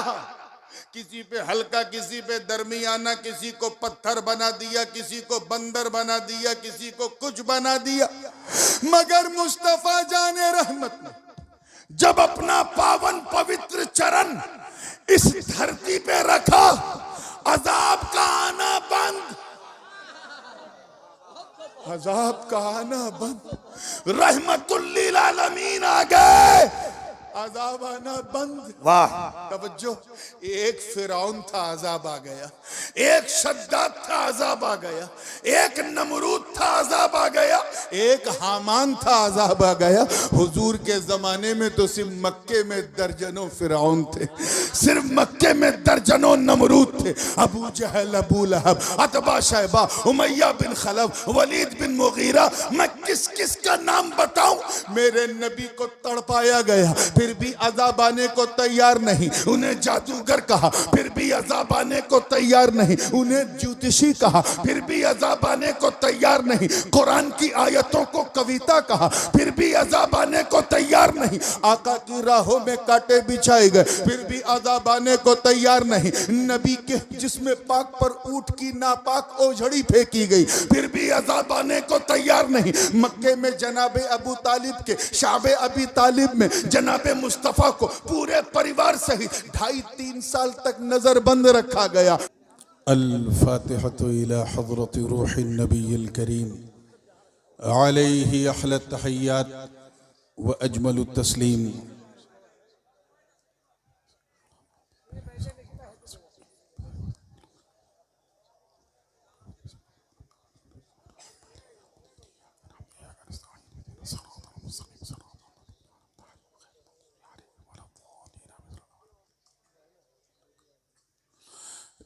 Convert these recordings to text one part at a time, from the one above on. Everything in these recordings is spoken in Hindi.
रहा, किसी पे हल्का, किसी पे दरमियाना, किसी को पत्थर बना दिया, किसी को बंदर बना दिया, किसी को कुछ बना दिया। मगर मुस्तफा जाने रहमत ने जब अपना पावन पवित्र चरण इस धरती पे रखा, अजाब का आना बंद, अजाब का आना बंद, रहमतुल्लिल आलमीन आ गए, अजाब आना बंद। वाह, तवज्जो। एक फिरौन था, अजाब आ गया। एक शद्दाद था, अजाब आ गया। एक नमरूद था, अजाब आ गया। एक हामान था, अजाब आ गया। हुजूर के जमाने में तो सिर्फ मक्के में दर्जनों फिरौन थे, सिर्फ मक्के में दर्जनों नमरूद थे। अबू जहल, अबू लहब, अतबा, शैबा, उमैया बिन खलफ, वलीद बिन मुगीरा, मैं किस किस का नाम बताऊं। मेरे नबी को तड़पाया गया, फिर भी अज़ाब आने को तैयार नहीं। उन्हें जादूगर कहा, फिर भी अज़ाब आने को तैयार नहीं। उन्हें ज्योतिषी कहा, फिर भी अज़ाब आने को तैयार नहीं। कुरान की आयतों को कविता कहा, फिर भी अज़ाब आने को तैयार नहीं। आका की राहों में कांटे बिछाए गए, फिर भी अज़ाब आने को तैयार नहीं। नबी के जिस्म पाक पर ऊंट की नापाक ओझड़ी फेंकी गई, फिर भी अज़ाब आने को तैयार नहीं। मक्के में जनाबे अबू तालिब के शाबे अबी तालिब में जनाबे मुस्तफ़ा को पूरे परिवार सहित 2.5-3 साल तक नजरबंद रखा गया। अल-फातिहतु इला हज़रति रूहिन नबिय्यिल करीम अलैहि अहलत तहिय्यात व अजमलुत तस्लीम।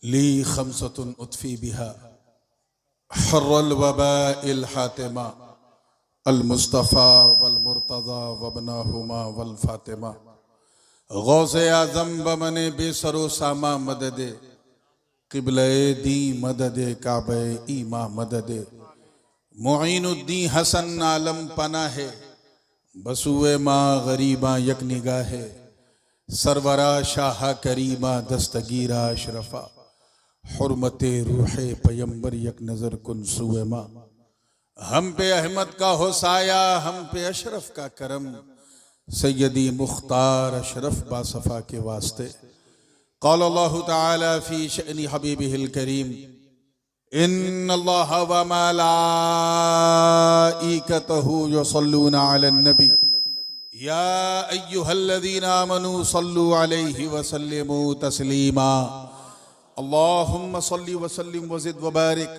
ली खमसतुन उतफी बिहा हर्रल वबाइल हातिमा अल मुस्तफ़ा वल मुर्तज़ा वबनाहुमा वल फातिमा गौसे आज़म बमने बेसरो सामा मददे क़िबले दी मददे काबे ईमा मददे मुईनुद्दीन हसन आलम पनाहे बसुए माँ गरीबा यक निगाहे सरवरा शाह करीमा दस्तगीरा अशरफा हुर्मते रूहे पैगंबर यक नजर कुन सुएमा। हम पे अहमद का हो साया, हम पे अशरफ का करम, सैयदी मुख्तार अशरफ बासफा के वास्ते। क़ाल अल्लाहु तआला फी शअनी हबीबिहिल करीम इन्नल्लाह व मलाइकतहु युसल्लूना अलन नबी या अय्युहल्लज़ीना आमनू सल्लू अलैहि व सल्लिमू तस्लीमा। अल्लाहुम्मा सल्लि व सल्लिम व ज़िद व बारिक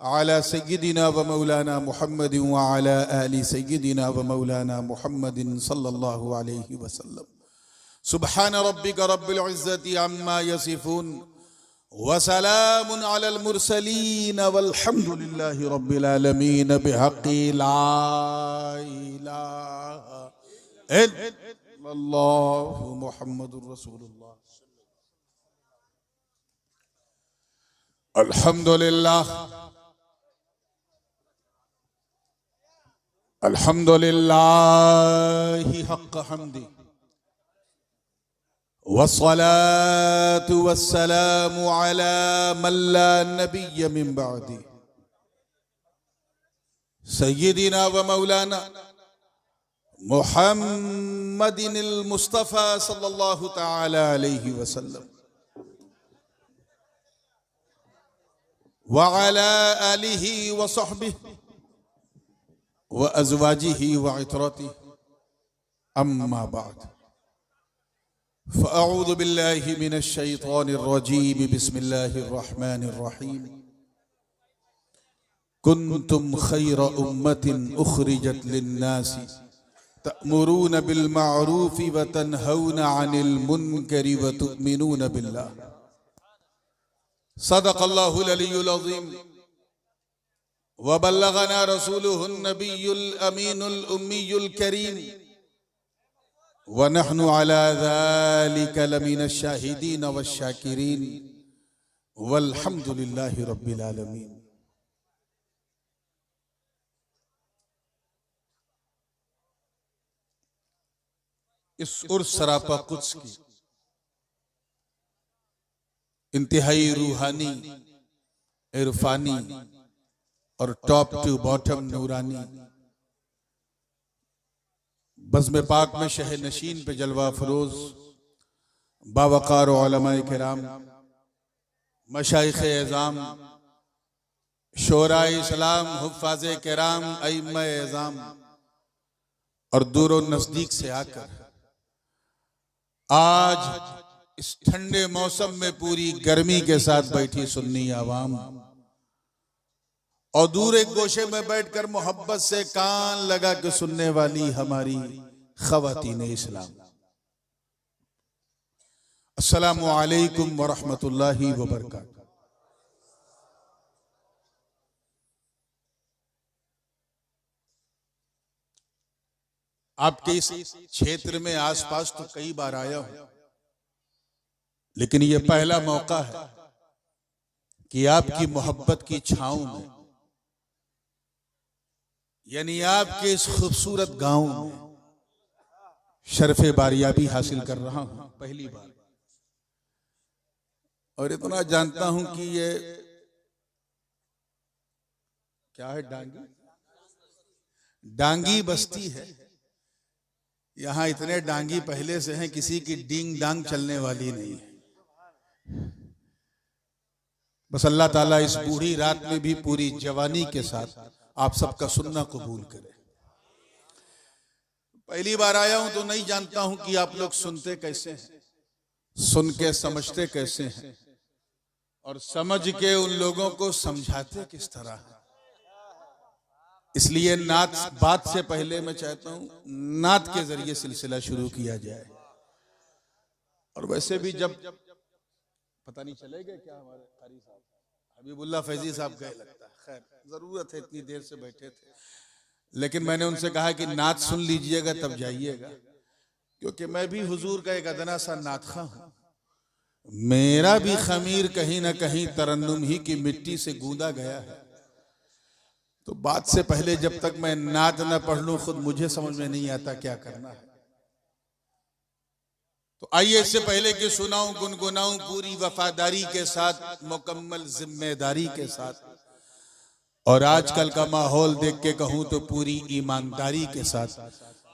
अला सय्यिदिना व मौलाना मुहम्मदिन व अला आलि सय्यिदिना व मौलाना मुहम्मदिन सल्लल्लाहु अलैहि वसल्लम। सुब्हान रब्बिक रब्बिल इज़्ज़ति अम्मा यसिफून व सलामुन अलल मुरसलीन वल्हम्दुलिल्लाहि रब्बिल आलमीन बिहक़्क़ि ला इलाहा इल्लल्लाहु मुहम्मदुर रसूलुल्लाह। अल्हम्दुलिल्लाह अल्हम्दुलिल्लाहि हक़्क़ हम्दी वस्सलातु वस्सलामु अला मन ला नबिय्य मिन बअदी सय्यिदिना व मौलाना मुहम्मदिनिल मुस्तफ़ा सल्लल्लाहु तआला अलैहि वसल्लम व अला आलिहि व सहबिहि व अज़वाजिहि व इतरतिहि अम्मा बाद फ़अऊज़ु बिल्लाहि मिनश शैतानिर रजीम बिस्मिल्लाहिर रहमानिर रहीम। कुन्तुम खैर उम्मतिन उखरिजत लिन्नासि तअमुरून बिल मारूफि व तन्हौना अनिल मुनकरि व तुअमिनून बिल्लाह। सदक़ल्लाहुल अलियुल अज़ीम व बल्लगना रसूलुहुन नबियुल अमीनुल उम्मियुल करीम व नहनु अला ज़ालिका लमिनश शाहिदीन वश्शाकिरीन वल्हम्दुलिल्लाहि रब्बिल आलमीन। इस उर्स सरापा कुद्स की इंतहाई रूहानी, इरफानी और टॉप टू बॉटम नूरानी बज़्म पाक में शह नशीन पे जलवा फरोज बावकार उलमाए किराम, मशाइख़ एज़ाम, शोराए इस्लाम, हुफ़्फ़ाज़े किराम, अइम्मा एज़ाम और दूर और नज़दीक से आकर आज इस ठंडे मौसम में पूरी गर्मी के साथ बैठी सुन्नी आवाम और दूर एक गोशे में बैठकर मोहब्बत से कान लगा के सुनने वाली हमारी ख़वातीन इस्लाम, अस्सलामु अलैकुम व रहमतुल्लाहि व बरकातहू। आपके इस क्षेत्र में आसपास तो कई बार आया हूं, लेकिन ये पहला मौका है कि आपकी मोहब्बत की छांव में, यानी आपके इस खूबसूरत गांव में शरफ़े बारियाबी हासिल कर रहा हूं पहली बार। और इतना जानता हूं कि ये क्या है, डांगी बस्ती है। यहां इतने डांगी पहले से हैं, किसी की डींग डांग चलने वाली नहीं है। बस अल्लाह ताला इस बूढ़ी रात में भी पूरी जवानी के साथ आप सबका सुनना कबूल करे। पहली बार आया हूं तो नहीं जानता हूं कि आप लोग सुनते कैसे हैं, सुन के समझते कैसे हैं और समझ के उन लोगों को समझाते किस तरह है। इसलिए नात बात से पहले मैं चाहता हूं नात के जरिए सिलसिला शुरू किया जाए। और वैसे भी जब पता नहीं चलेगा क्या, हमारे कारी साहब हबीबुल्लाह फैजी साहब गए लगता है, खैर जरूरत है, इतनी देर से बैठे थे, लेकिन मैंने उनसे कहा कि नात सुन लीजिएगा तब जाइएगा, क्योंकि मैं भी हुजूर का एक अदना सा नातखा हूं। मेरा भी खमीर कहीं ना कहीं तरन्नुम ही की मिट्टी से गूंदा गया है। तो बात से पहले जब तक मैं नात न पढ़ लूं, खुद मुझे समझ में नहीं आता क्या करना है। तो आइए, इससे पहले कि सुनाऊं गुनगुनाऊं पूरी वफादारी के साथ, मुकम्मल जिम्मेदारी के साथ, और आजकल का माहौल देख के कहूं तो पूरी ईमानदारी के साथ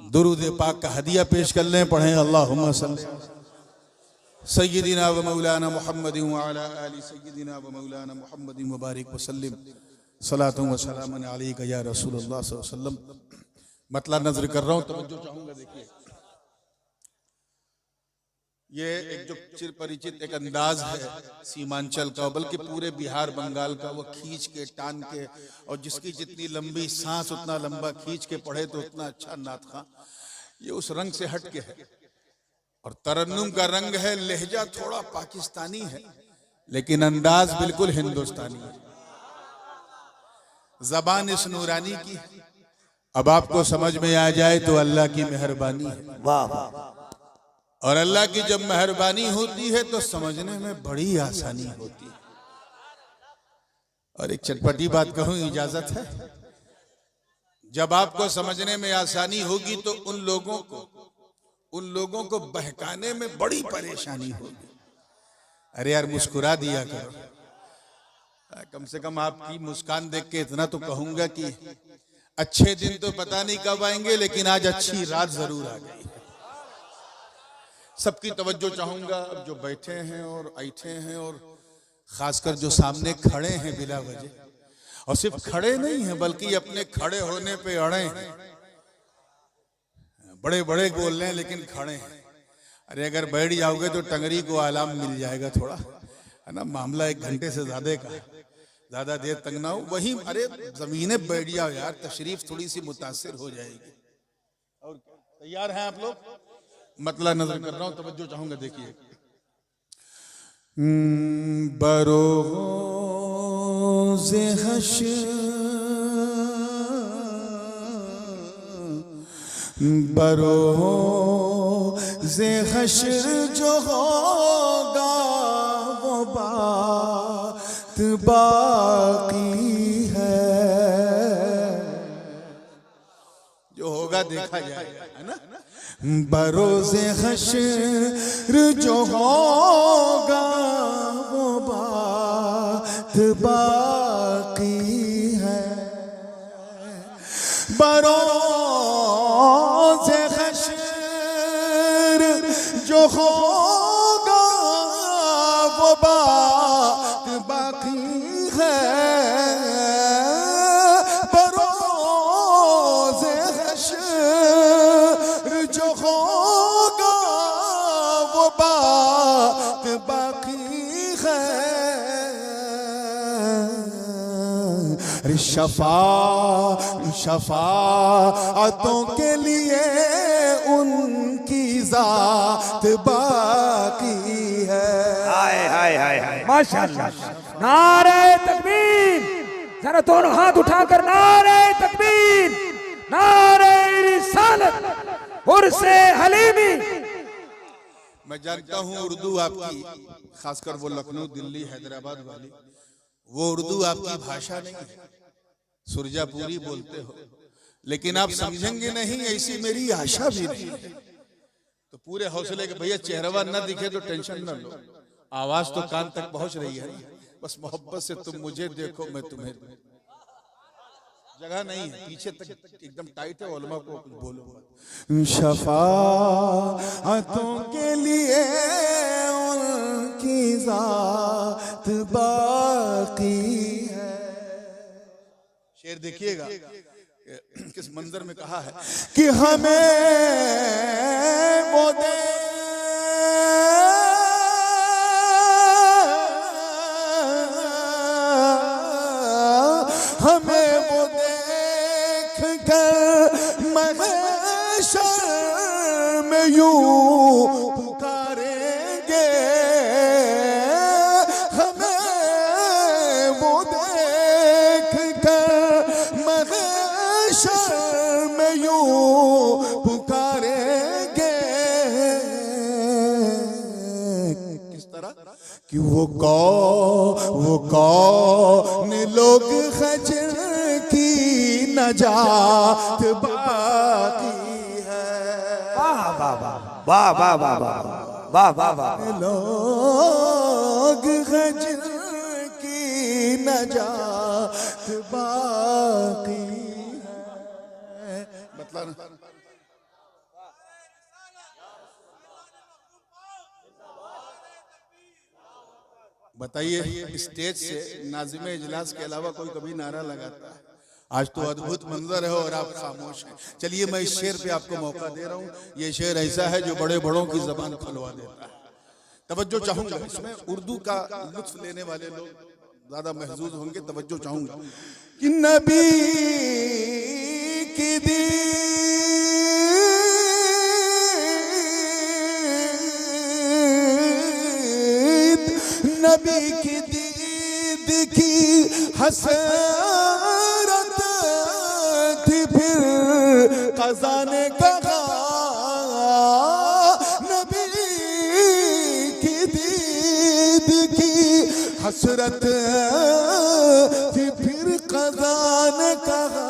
दुरूद पाक का हदिया पेश कर लें। पढ़ें अल्लाहुम्मा सल्ली सय्यिदिना व मौलाना मुहम्मदिन व अला आलि सय्यिदिना व मौलाना मुहम्मदिन मुबारक व सल्लिम सलातु व सलामन अलैका या रसूलुल्लाह सल्लल्लाहु अलैहि वसल्लम। मतलब नजर कर रहा हूं, तवज्जो चाहूंगा। देखिए, ये एक जो चिर परिचित एक अंदाज है सीमांचल का, बल्कि पूरे बिहार बंगाल का, वो खींच के टान के, और जिसकी जितनी लंबी सांस उतना लंबा खींच के पढ़े तो उतना अच्छा नातखा। ये उस रंग से हट के है, और तरन्नुम का रंग है, लहजा थोड़ा पाकिस्तानी है, लेकिन अंदाज बिल्कुल हिंदुस्तानी है। जबान इस नूरानी की अब आपको समझ में आ जाए तो अल्लाह की मेहरबानी है। वाह वाह। और अल्लाह की जब मेहरबानी होती है तो समझने में बड़ी आसानी होती है। और एक चटपटी बात कहूं, इजाजत है, जब आपको समझने में आसानी होगी तो उन लोगों को बहकाने में बड़ी परेशानी होगी। अरे यार, मुस्कुरा दिया करो, कम से कम आपकी मुस्कान देख के इतना तो कहूंगा कि अच्छे दिन तो पता नहीं कब आएंगे, लेकिन आज अच्छी रात जरूर आ गई। सबकी तवज्जो चाहूंगा, अब जो बैठे हैं और ऐठे हैं, और खासकर जो सामने खड़े हैं बिला वजह, और सिर्फ खड़े नहीं हैं बल्कि अपने खड़े होने पे अड़े हैं। बड़े बड़े बोल रहे हैं लेकिन खड़े हैं। अरे अगर बैठ जाओगे तो टंगरी को आराम मिल जाएगा थोड़ा, है ना। मामला 1 घंटे से ज्यादा का, ज्यादा देर तंग ना हो। वही अरे जमीने बैठ जाओ यार, तशरीफ थोड़ी सी मुतासिर हो जाएगी। और तैयार हैं आप लोग? मतलब नजर कर रहा हूं, तवज्जो चाहूंगा। देखिए, बरोज़े हश्र, बरोज़े हश्र जो होगा वो बात बाकी है, जो होगा देखा जाएगा, है ना। बरोज़े हश्र जो होगा वो बाकी है। बरोज़े हश्र जो होगा वो बात बाकी है। बरोज़े हश्र जो होगा वो बात बाकी है। शफाअतों के लिए उनकी ज़ात बाकी है। हाय हाय हाय हाय माशाअल्लाह। नारे तकबीर, जरा दोनों हाथ उठाकर नारे तकबीर, नारे रिसालत, उर्से हलीमी। मैं जानता हूँ उर्दू आपकी, खासकर वो लखनऊ, दिल्ली, हैदराबाद वाली, वो उर्दू आपकी भाषा नहीं है, सुरजापुरी बोलते हो, लेकिन आप समझेंगे नहीं, ऐसी मेरी आशा भी नहीं है। तो पूरे हौसले के भैया चेहरवा न दिखे तो टेंशन न लो, आवाज तो कान तक पहुंच रही है, बस मोहब्बत से तुम मुझे देखो मैं तुम्हें। जगह नहीं है, पीछे तक एकदम टाइट है, उलमा को कुछ बोलो। शफाअतों के लिए उनकी ज़ात बाकी है। शेर देखिएगा किस मंजर में कहा है कि हमें वो दे हमें वो देख कर महशर में यूं पुकारेंगे। हमें वो देख कर महशर में यूं पुकारेंगे। किस तरह कि वो कौन लोग खजर की नजात बाकी है। वाह वाह वाह वाह वाह वाह वाह वाह वाह। लोग खजर की नजात बाकी है। मतलब बताइए, स्टेज से नाज़िमे इजलास के अलावा कोई कभी नारा लगाता है? आज तो अद्भुत मंजर है और आप खामोश हैं। चलिए मैं इस शेर पे आपको मौका दे रहा हूँ। ये शेर ऐसा है जो बड़े बड़ों की जबान खुलवा देता है। तवज्जो चाहूंगा, इसमें उर्दू का लुत्फ लेने वाले लोग ज्यादा महजूज होंगे, तवज्जो चाहूंगा। कि नबी की नबी की दीद की हसरत थी, फिर क़ज़ा ने कहा। नबी की दीद की हसरत थी, फिर क़ज़ा ने कहा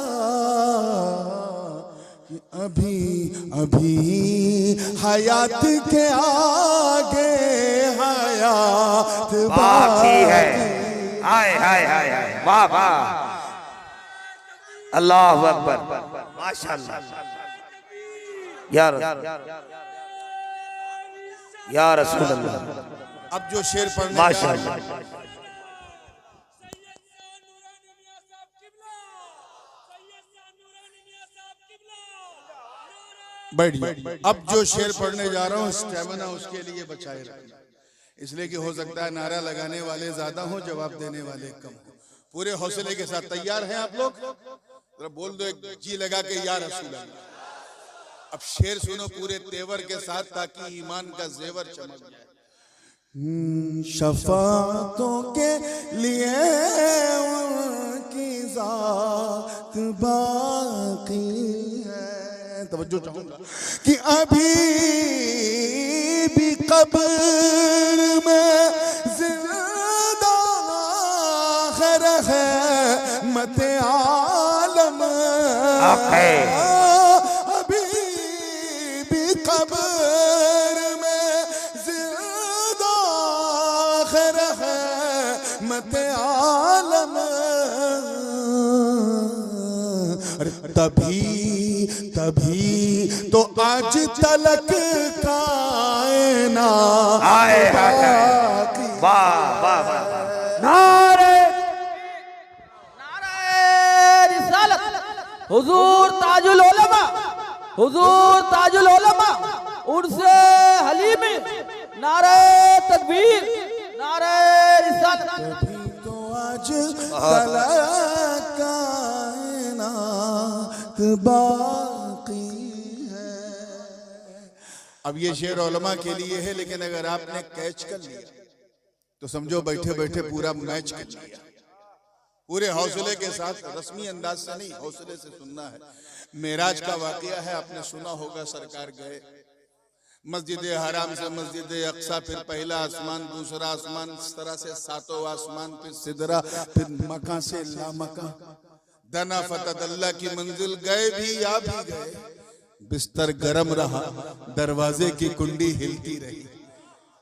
कि अभी अभी हयात के आगे हयात बाकी है। हाय हाय हाय हाय वाह वाह, अल्लाहु अकबर, माशाअल्लाह। या रसूल अल्लाह। अब जो शेर पढ़ने माशाअल्लाह। बैठिए। अब जो शेर पढ़ने जा रहा हूँ, स्टेमिना उसके लिए बचाए रखना, इसलिए कि हो सकता है नारा लगाने वाले ज्यादा हो, जवाब देने वाले कम हो। पूरे हौसले के साथ तैयार हैं आप लोग? जरा बोल दो एक जी लगा के, या रसूल अल्लाह। अब शेर सुनो पूरे तेवर के साथ, ताकि ईमान का जेवर चमक जाए। शफाअतों के लिए उनकी ज़ात बाकी है। तवज्जो चाहूंगा कि अभी भी कब्र में जिंदा है मत आलम। अभी भी कब्र में जिंदा है रहमत आलम। अरे तभी तो आज तलक कायना आए बाकी। वाह वाह वाह नारे रिसालत हुजूर ताजुल उलमा, हुजूर ताजुल उलमा उर्से हलीमी, नारे तकबीर, नारे रिसालत। तभी तो आज तलक कायनात बाकी है। अब ये शेर उलमा के लिए है, लेकिन अगर आपने कैच कर लिया तो समझो बैठे बैठे पूरा मैच कर लिया। पूरे हौसले के साथ, रस्मी अंदाज से नहीं, हौसले से सुनना है। मेराज का वाकया है, आपने सुना होगा। सरकार गए मस्जिद हराम से मस्जिद अक्सा, फिर पहला आसमान, दूसरा आसमान, इस तरह से सातों आसमान, फिर सिदरा, फिर मका से लामका, दना फतदल्ला की मंजिल गए भी या भी गए। बिस्तर गरम रहा, दरवाजे की कुंडी हिलती रही।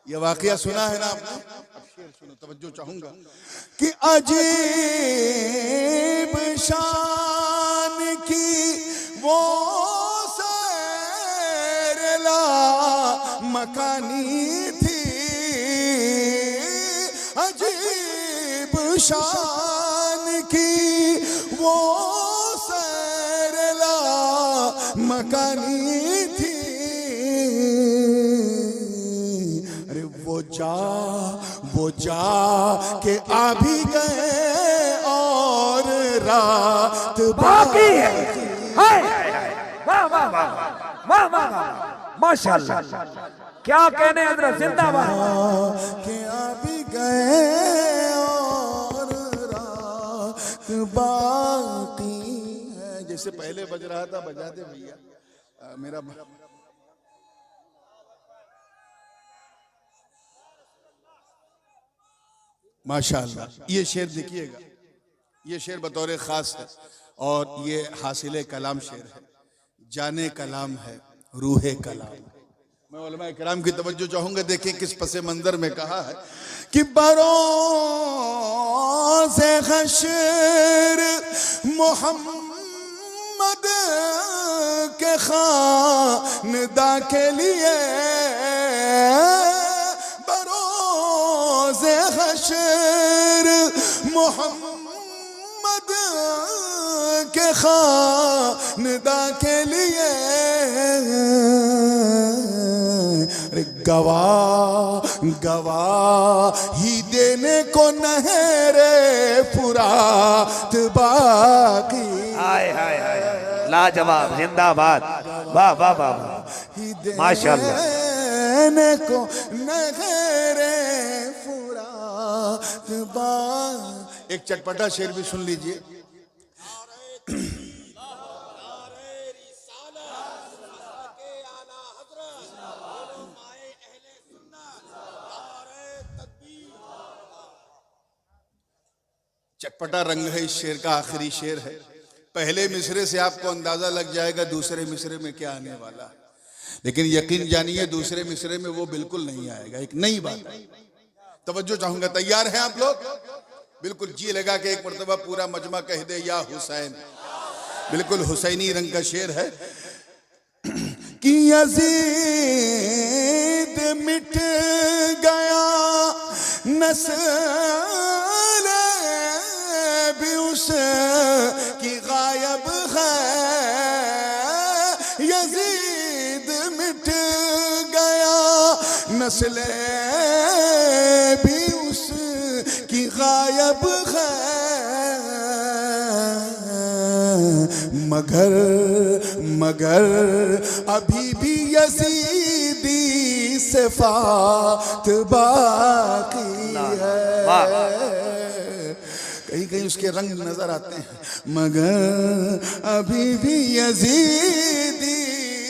ये वाकया सुना है ना आपने? अब शेर सुनो, तवज्जो चाहूंगा कि अजीब शान की वो सैरला मकानी थी, अजीब शान की वो सैरला मकानी थी। अरे वो जा के आ भी गए और रात बाकी है। हाय वाह वाह वाह वाह वाह वाह माशाअल्लाह, क्या कहने हजरत, जिंदाबाद। के आ भी गए और रात बाकी है। जैसे पहले बज रहा था, बजा दे भैया मेरा। माशाअल्लाह, ये शेर देखिएगा, ये शेर बतौर खास है और ये हासिले कलाम शेर है, जाने कलाम है, रूहे कलाम। मैं उलमा इकराम की तवज्जो चाहूंगा, देखें किस पसे मंजर में कहा है कि बरोज़े हश्र मोहम्मद के खानदा के लिए, बरोज़े हश्र मोहम्मद के खानदा के लिए गवाही देने को नहरे फुरात बाकी। हाय हाय हाय लाजवाब, जिंदाबाद, वाह वाह वाह माशाअल्लाह। देने को नहरे फुरात बाकी। एक चटपटा शेर भी सुन लीजिए। चटपटा रंग है इस शेर का, आखिरी शेर है। पहले मिसरे से आपको अंदाजा लग जाएगा दूसरे मिसरे में क्या आने वाला है, लेकिन यकीन जानिए दूसरे मिसरे में वो बिल्कुल नहीं आएगा। एक नई बात, तवज्जो चाहूंगा, तैयार हैं आप लोग? बिल्कुल जी लगा के एक मर्तबा पूरा मजमा कह दे या हुसैन। बिल्कुल हुसैनी रंग का शेर है कि यजीद मिट गया नस्ल भी उसकी गायब है, यजीद मिट गया नस्ल भी उसकी गायब है, मगर अभी भी यजीदी सिफात बाकी है। कहीं कहीं उसके रंग नजर आते हैं, मगर अभी भी यजीदी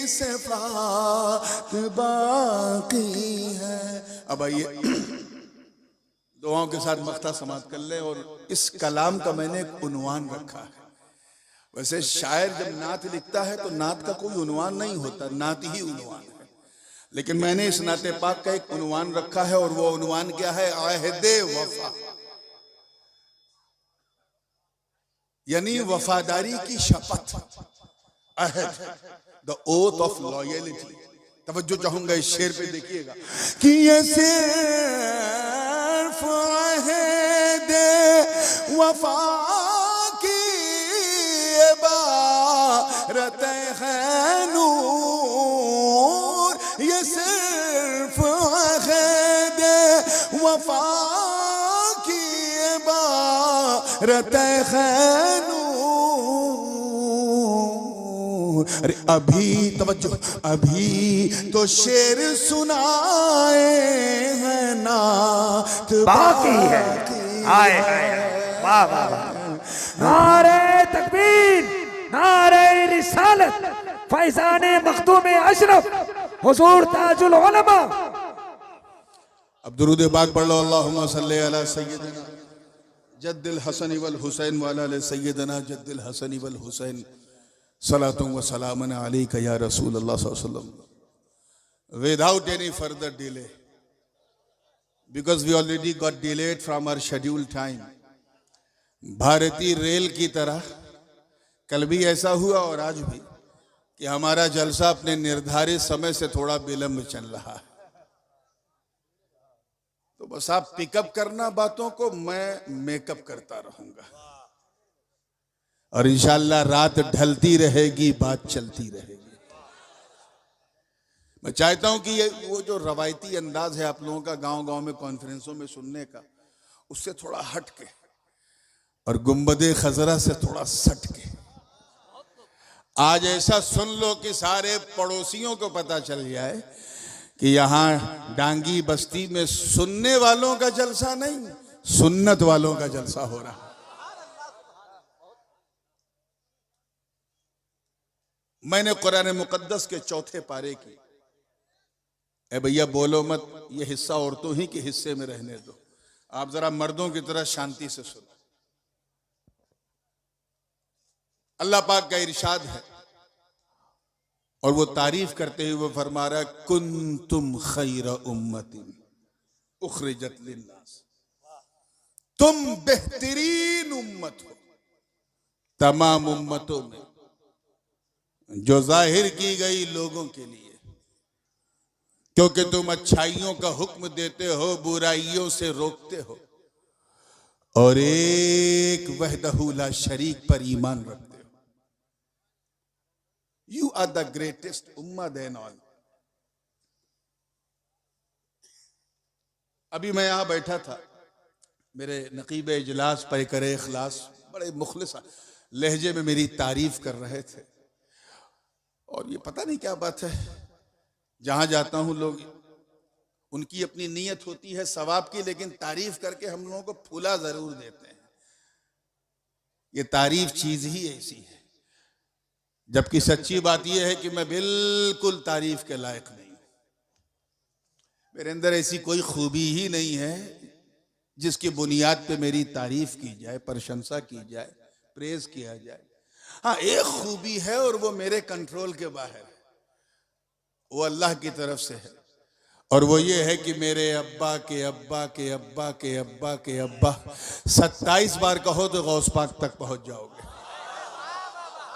सिफात बाकी है। अब आइए दुआओं के साथ मख्ता समाप्त कर ले। और इस कलाम का मैंने एक उन्वान रखा है। वैसे शायर जब नात लिखता है तो नात का कोई उन्वान नहीं होता, नात ही उन्वान है। लेकिन मैंने इस नाते पाक का एक उन्वान रखा है और वो उन्वान क्या है? आहदे वफा। यानी वफादारी की शपथ, अहद, द ओथ ऑफ लॉयलिटी। तवज्जो चाहूंगा इस शेर पे, देखिएगा कि ये सिर्फ अहद वफा की इबारत है नूर, ये सिर्फ अहद वफा की इबारत है नूर। अरे अभी तवज्जो, अभी तो शेर सुनाए हैं नात बाकी है। आए वाह वाह वाह। नारे तकबीर, नारे रिसालत, फैजाने मखदूम अशरफ, हुजूर ताजुल उलमा। अब दुरूद पाक पढ़ लो। अल्लाहुम्मा सल्ली अला सय्यिदना जद्दिल हसन वल हुसैन व अला सय्यिदना जद्दिल हसन वल हुसैन सलातुम व सलामन अलैका या रसूल अल्लाह सल्लल्लाहु अलैहि वसल्लम। Without any further delay, because we already got delayed from our scheduled time, भारतीय रेल की तरह कल भी ऐसा हुआ और आज भी कि हमारा जलसा अपने निर्धारित समय से थोड़ा विलंब चल रहा है। तो बस आप पिकअप करना बातों को, मैं मेकअप करता रहूंगा और इंशाअल्लाह रात ढलती रहेगी, बात चलती रहेगी। मैं चाहता हूं कि ये वो जो रवायती अंदाज है आप लोगों का गांव गांव में कॉन्फ्रेंसों में सुनने का, उससे थोड़ा हट के और गुंबदे खजरा से थोड़ा सट के आज ऐसा सुन लो कि सारे पड़ोसियों को पता चल जाए कि यहां डांगी बस्ती में सुनने वालों का जलसा नहीं, सुन्नत वालों का जलसा हो रहा है। मैंने कुरान मुकद्दस के चौथे पारे की, ए भैया बोलो मत, ये हिस्सा औरतों ही के हिस्से में रहने दो, आप जरा मर्दों की तरह शांति से सुनो। अल्लाह पाक का इरशाद है और वो तारीफ करते हुए वो फरमा रहा है, कुंतुम खैर उम्मतिन उखरिजत लिन्नास, तुम बेहतरीन उम्मत हो तमाम उम्मतों में जो जाहिर की गई लोगों के लिए, क्योंकि तुम अच्छाइयों का हुक्म देते हो, बुराइयों से रोकते हो और एक वहदहू ला शरीक पर ईमान रखते हो। You are the greatest ummah than all. अभी मैं यहां बैठा था, मेरे नकीब इजलास पैकरे इखलास बड़े मुखलिस लहजे में मेरी तारीफ कर रहे थे और ये पता नहीं क्या बात है, जहां जाता हूं लोग, उनकी अपनी नीयत होती है सवाब की, लेकिन तारीफ करके हम लोगों को फूला जरूर देते हैं। ये तारीफ चीज ही ऐसी है, जबकि सच्ची बात यह है कि मैं बिल्कुल तारीफ के लायक नहीं हूं। मेरे अंदर ऐसी कोई खूबी ही नहीं है जिसकी बुनियाद पे मेरी तारीफ की जाए, प्रशंसा की जाए, प्रेज किया जाए। हाँ, एक खूबी है और वो मेरे कंट्रोल के बाहर है, वो अल्लाह की तरफ से है, और वो ये है कि मेरे अब्बा के अब्बा के अब्बा के अब्बा के अब्बा 27 बार कहो तो गौस पाक तक पहुंच जाओगे।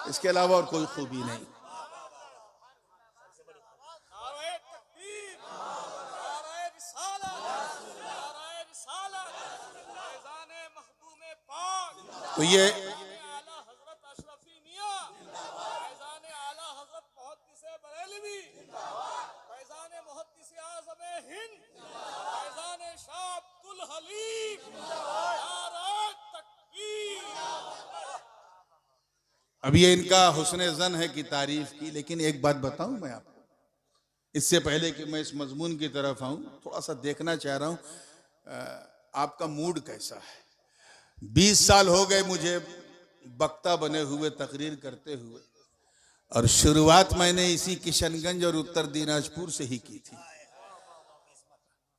इसके अलावा और कोई खूबी नहीं। तो ये अब ये इनका हुस्ने ज़न है कि तारीफ की, लेकिन एक बात बताऊं मैं आपको, इससे पहले कि मैं इस मजमून की तरफ आऊं, थोड़ा सा देखना चाह रहा हूं आपका मूड कैसा है। 20 साल हो गए मुझे वक्ता बने हुए, तकरीर करते हुए, और शुरुआत मैंने इसी किशनगंज और उत्तर दिनाजपुर से ही की थी,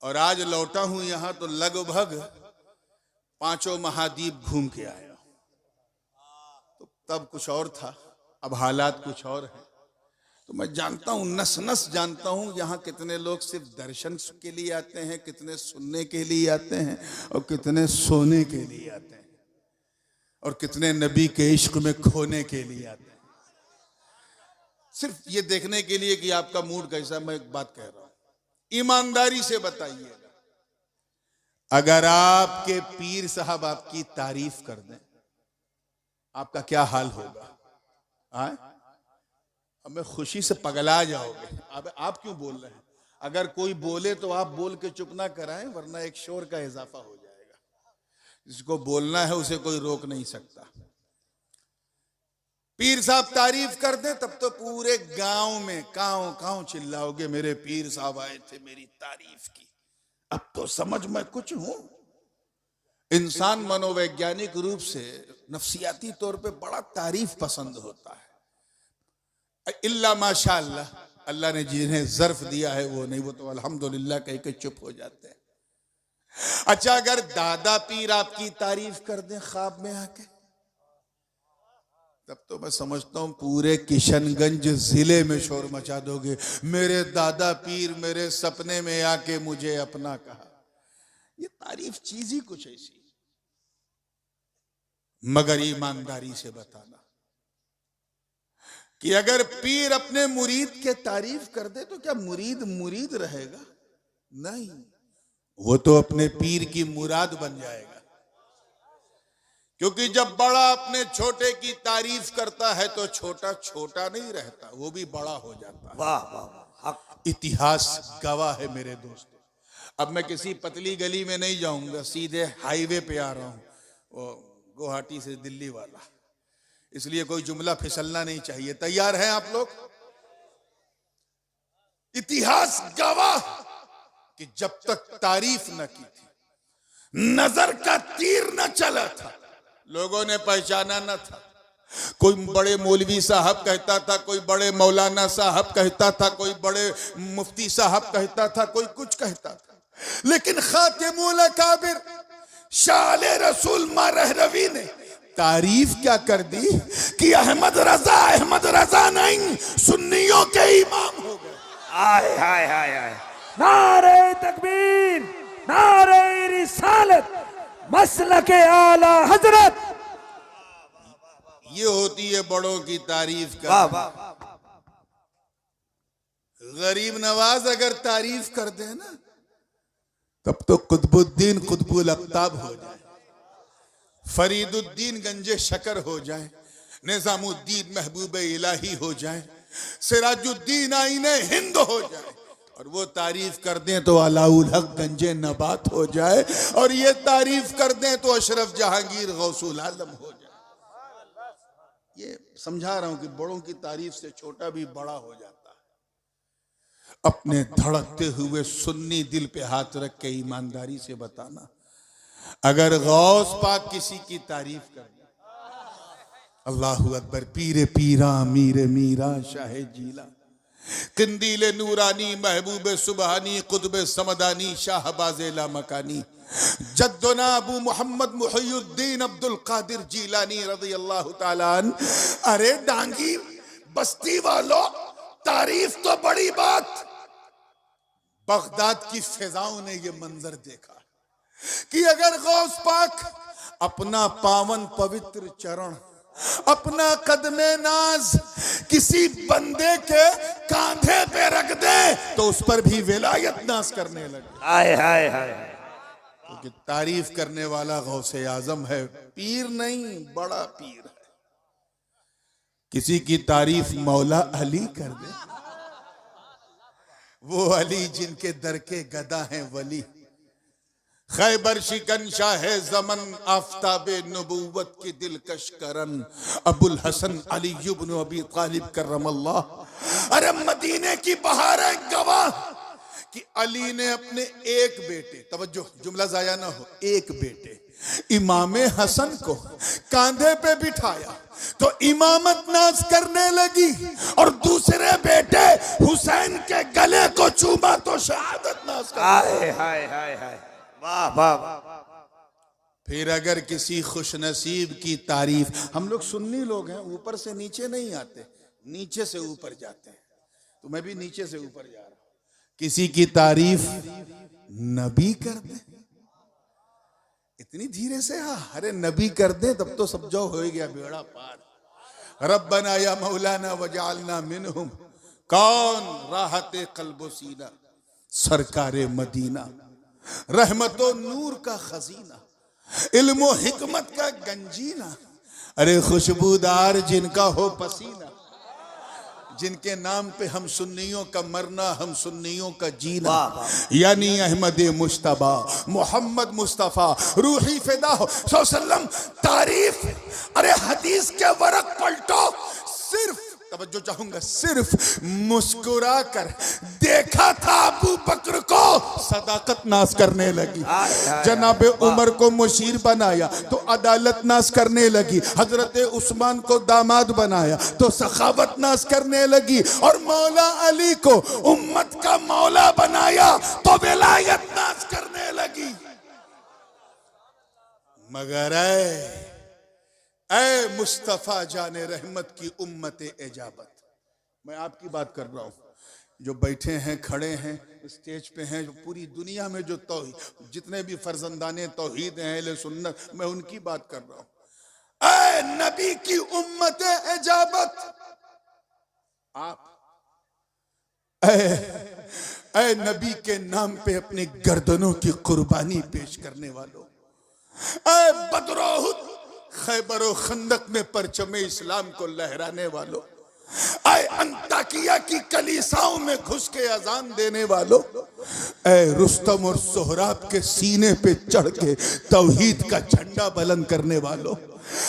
और आज लौटा हूं यहां तो लगभग 5 महाद्वीप घूम के आया। तो तब कुछ और था, अब हालात कुछ और है। तो मैं जानता हूं, नस नस जानता हूं, यहाँ कितने लोग सिर्फ दर्शन के लिए आते हैं, कितने सुनने के लिए आते हैं, और कितने सोने के लिए आते हैं। और कितने नबी के इश्क में खोने के लिए आते हैं, सिर्फ ये देखने के लिए कि आपका मूड कैसा। मैं एक बात कह रहा हूं, ईमानदारी से बताइएगा, अगर आपके पीर साहब आपकी तारीफ कर दें, आपका क्या हाल होगा? आए? हमें खुशी से पगला जाओगे। अब आप क्यों बोल रहे हैं? अगर कोई बोले तो आप बोल के चुप ना कराएं, वरना एक शोर का इजाफा हो जाएगा। जिसको बोलना है उसे कोई रोक नहीं सकता। पीर साहब तारीफ कर दें तब तो पूरे गांव में कांव कांव चिल्लाओगे, मेरे पीर साहब आए थे, मेरी तारीफ की। अब तो समझ में कुछ हूं। इंसान मनोवैज्ञानिक रूप से नफ्सियाती तौर पे बड़ा तारीफ पसंद होता है। इल्ला माशाअल्लाह, अल्लाह ने जिन्हें ज़र्फ दिया है वो नहीं, वो तो अल्हम्दुलिल्लाह कह के चुप हो जाते हैं। अच्छा, अगर दादा पीर आपकी तारीफ कर दें ख्वाब में आके, तब तो मैं समझता हूं पूरे किशनगंज जिले में शोर मचा दोगे, मेरे दादा पीर मेरे सपने में आके मुझे अपना कहा। ये तारीफ चीज ही कुछ ऐसी। मगर ईमानदारी से बताना कि अगर पीर अपने मुरीद के तारीफ कर दे तो क्या मुरीद मुरीद रहेगा? नहीं, वो तो अपने पीर की मुराद बन जाएगा। क्योंकि जब बड़ा अपने छोटे की तारीफ करता है तो छोटा छोटा नहीं रहता, वो भी बड़ा हो जाता है। वाह वाह, इतिहास गवाह है मेरे दोस्तों। अब मैं किसी पतली गली में नहीं जाऊंगा, सीधे हाईवे पे आ रहा हूं, वो गुवाहाटी से दिल्ली वाला, इसलिए कोई जुमला फिसलना नहीं चाहिए। तैयार हैं आप लोग? इतिहास गवाह कि जब तक तारीफ न की थी, नजर का तीर न चला था, लोगों ने पहचाना न था। कोई बड़े मौलवी साहब कहता था, कोई बड़े मौलाना साहब कहता था, कोई बड़े मुफ्ती साहब कहता था, कोई कुछ कहता था, लेकिन खातिमुल अकाबिर शाह रसूल रहरवी ने तारीफ क्या कर दी कि अहमद रजा नहीं, सुन्नियों के इमाम हो गए। आए हाय हाय हाय, नारे तकबीर, नारे रिसालत, मसलके आला हजरत। ये होती है बड़ों की तारीफ कर। वाह वाह, गरीब नवाज अगर तारीफ कर दे ना, तब तो कुतुबुद्दीन कुतुबुल अख्ताब हो जाए, फरीदुद्दीन गंजे शकर हो जाए, निजामुद्दीन महबूब इलाही हो जाए, सिराजुद्दीन आईने हिंद हो जाए, और वो तारीफ कर दें तो अलाउल हक गंजे नबात हो जाए, और ये तारीफ कर दें तो अशरफ जहांगीर गौसुल आलम हो जाए। ये समझा रहा हूं कि बड़ों की तारीफ से छोटा भी बड़ा हो जाता है। अपने धड़कते हुए सुन्नी दिल पे हाथ रख के ईमानदारी से बताना, अगर गौस पाक किसी की तारीफ कर दे, अल्लाहु अकबर, पीरे पीरा मीरे मीरा शाह जीला, किंदीले नूरानी महबूब सुबहानी कुतुब समदानी शाहबाज़े ला मकानी, जद्दुना अबू मोहम्मद मुहियुद्दीन अब्दुल कादिर जीलानी रज़ियल्लाहु ताला अन्हु। अरे डांगी बस्ती वालों, तारीफ तो बड़ी बात। बगदाद की फिजाओं ने ये मंजर देखा कि अगर गौस पाक अपना पावन पवित्र चरण, अपना कदमे नाज किसी बंदे के कांधे पे रख दे तो उस पर भी विलायत नाज करने लगे। हाय हाय हाय, क्योंकि तारीफ करने वाला गौसे आजम है, पीर नहीं, बड़ा पीर है। किसी की तारीफ मौला अली कर दे, वो अली जिनके दर के गदा हैं वली, खैबर शिकन शाह ज़मन आफ़ताबे नबूवत की दिलकश करन, अबुल हसन अली इब्न अबी तालिब करमल्लाह। अरे मदीने की बहारें गवाह कि अली ने अपने एक बेटे, तवज्जो जुमला जाया ना हो, एक बेटे इमाम हसन को कांधे पे बिठाया तो इमामत नाज करने लगी, और दूसरे बेटे हुसैन के गले को चूमा तो शहादत नाज कर। हाय हाय हाय हाय, वाह वाह वाह। फिर अगर किसी खुशनसीब की तारीफ, हम लोग सुन्नी लोग हैं, ऊपर से नीचे नहीं आते, नीचे से ऊपर जाते हैं, तो मैं भी नीचे से ऊपर जा रहा हूं। किसी की तारीफ नबी कर दे, इतनी धीरे से? अरे नबी कर दे तब तो सब जो हो गया बेड़ा पार। रब्बना या मौलाना वजालना मिनहुम, कौन? राहते कल्बो सीना, सरकारे मदीना, रहमतो नूर का खजीना, इल्मो हिकमत का गंजीना, अरे खुशबूदार जिनका हो पसीना, जिनके नाम पे हम सुन्नियों का मरना, हम सुन्नियों का जीना, यानी अहमद मुश्तबा मोहम्मद मुस्तफ़ा रूही फिदा हो सल्लम तारीफ। अरे हदीस के वरक पलटो, सिर्फ तवज्जो चाहूंगा, सिर्फ मुस्कुरा कर देखा था अबू बकर को, सदाकत नाश करने लगी। जनाबे उमर को मुशीर बनाया तो अदालत नाश करने लगी। हजरत उस्मान को दामाद बनाया तो सखावत नाश करने लगी। और मौला अली को उम्मत का मौला बनाया तो विलायत नाश करने लगी। मगर ऐ मुस्तफा जाने रहमत की उम्मत इजाबत, मैं आपकी बात कर रहा हूं, जो बैठे हैं, खड़े हैं, स्टेज पे हैं, जो पूरी दुनिया में जो तौहीद, जितने भी फर्जंदाने तौहीद हैं अहले सुन्नत, मैं उनकी बात कर रहा हूं। ऐ नबी की उम्मत इजाबत, आप ऐ नबी के नाम पे अपनी गर्दनों की कुर्बानी पेश करने वालों, ऐ बदरोहुद खैबर और खंदक में परचमे इस्लाम को लहराने वालों, ऐ अंताकिया की कलीसाओं में घुस के अजान देने वालों, ऐ रुस्तम और सोहराब के सीने पे चढ़ के तौहीद का झंडा बुलंद करने वालों,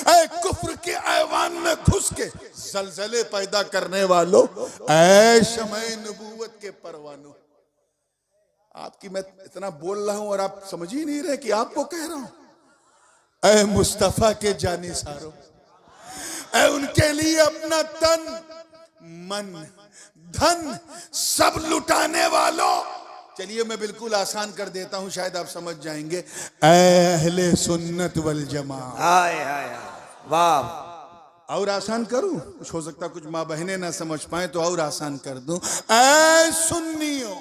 ऐ कुफ्र के ऐवान में घुस के जलजले पैदा करने वालों, ऐ शमए नबूवत के परवानों। आपकी मैं इतना बोल रहा हूं और आप समझ ही नहीं रहे कि आपको कह रहा हूं। ऐ मुस्तफा के जानिसारों, ऐ उनके लिए अपना तन मन धन सब लुटाने वालों। चलिए मैं बिल्कुल आसान कर देता हूं, शायद आप समझ जाएंगे। ऐ अहले सुन्नत वल जमा। वाह, और आसान करूं? कुछ हो सकता कुछ माँ बहनें ना समझ पाए तो और आसान कर दूं। ऐ सुन्नियों,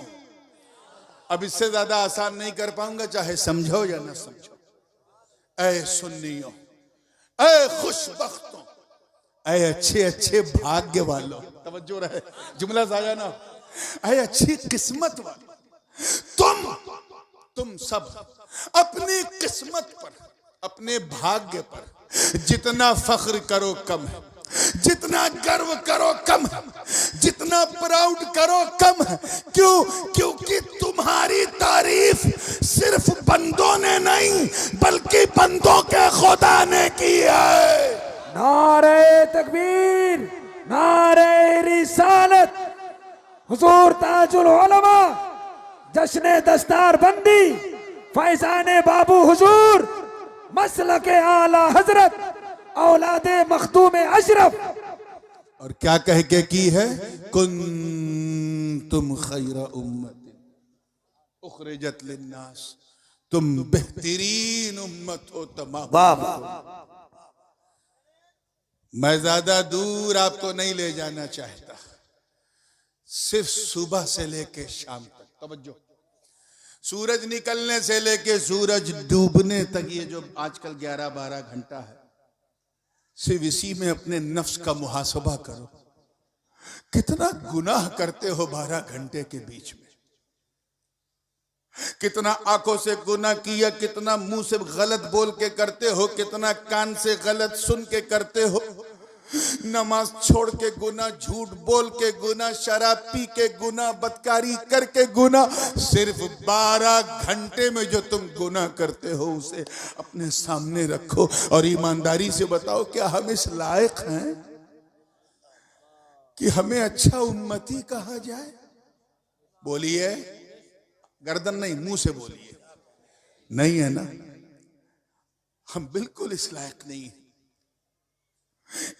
अब इससे ज्यादा आसान नहीं कर पाऊंगा, चाहे समझो या ना समझो। ऐ सुन्नियों, ऐ खुशबख्तों, ऐ अच्छे अच्छे भाग्य वालों, तवज्जो रहे, जुमला जाया ना, ऐ अच्छी किस्मत वालों, तुम सब अपनी किस्मत पर, अपने भाग्य पर जितना फख्र करो कम है, जितना गर्व करो कम है, जितना प्राउड करो कम है। क्यों? क्योंकि तुम्हारी तारीफ सिर्फ बंदों ने नहीं बल्कि बंदों के खुदा ने की है। नारे तकबीर, नारे रिसालत, हुजूर ताजुल उलमा, जश्न दस्तार बंदी, फैजाने बाबू हुजूर, मसलके आला हजरत, औलादे मखदूम अशरफ। और क्या कह के की है? कुंतुम खैरा उम्मत उखरिजत लिन्नास, तुम बेहतरीन उम्मत हो तमाम। मैं ज्यादा दूर आपको नहीं ले जाना चाहता, सिर्फ सुबह से लेके शाम तक, तवज्जो, सूरज निकलने से लेके सूरज डूबने तक, ये जो आजकल 11-12 घंटा है, सिर्फ इसी में अपने नफ्स का मुहासबा करो। कितना गुनाह करते हो 12 घंटे के बीच में, कितना आंखों से गुनाह किया, कितना मुंह से गलत बोल के करते हो, कितना कान से गलत सुन के करते हो, नमाज छोड़ के गुनाह, झूठ बोल के गुनाह, शराब पी के गुनाह, बदकारी करके गुनाह। सिर्फ 12 घंटे में जो तुम गुनाह करते हो उसे अपने सामने रखो और ईमानदारी से बताओ, क्या हम इस लायक हैं कि हमें अच्छा उम्मती कहा जाए? बोलिए, गर्दन नहीं, मुंह से बोलिए। नहीं है ना, हम बिल्कुल इस लायक नहीं है।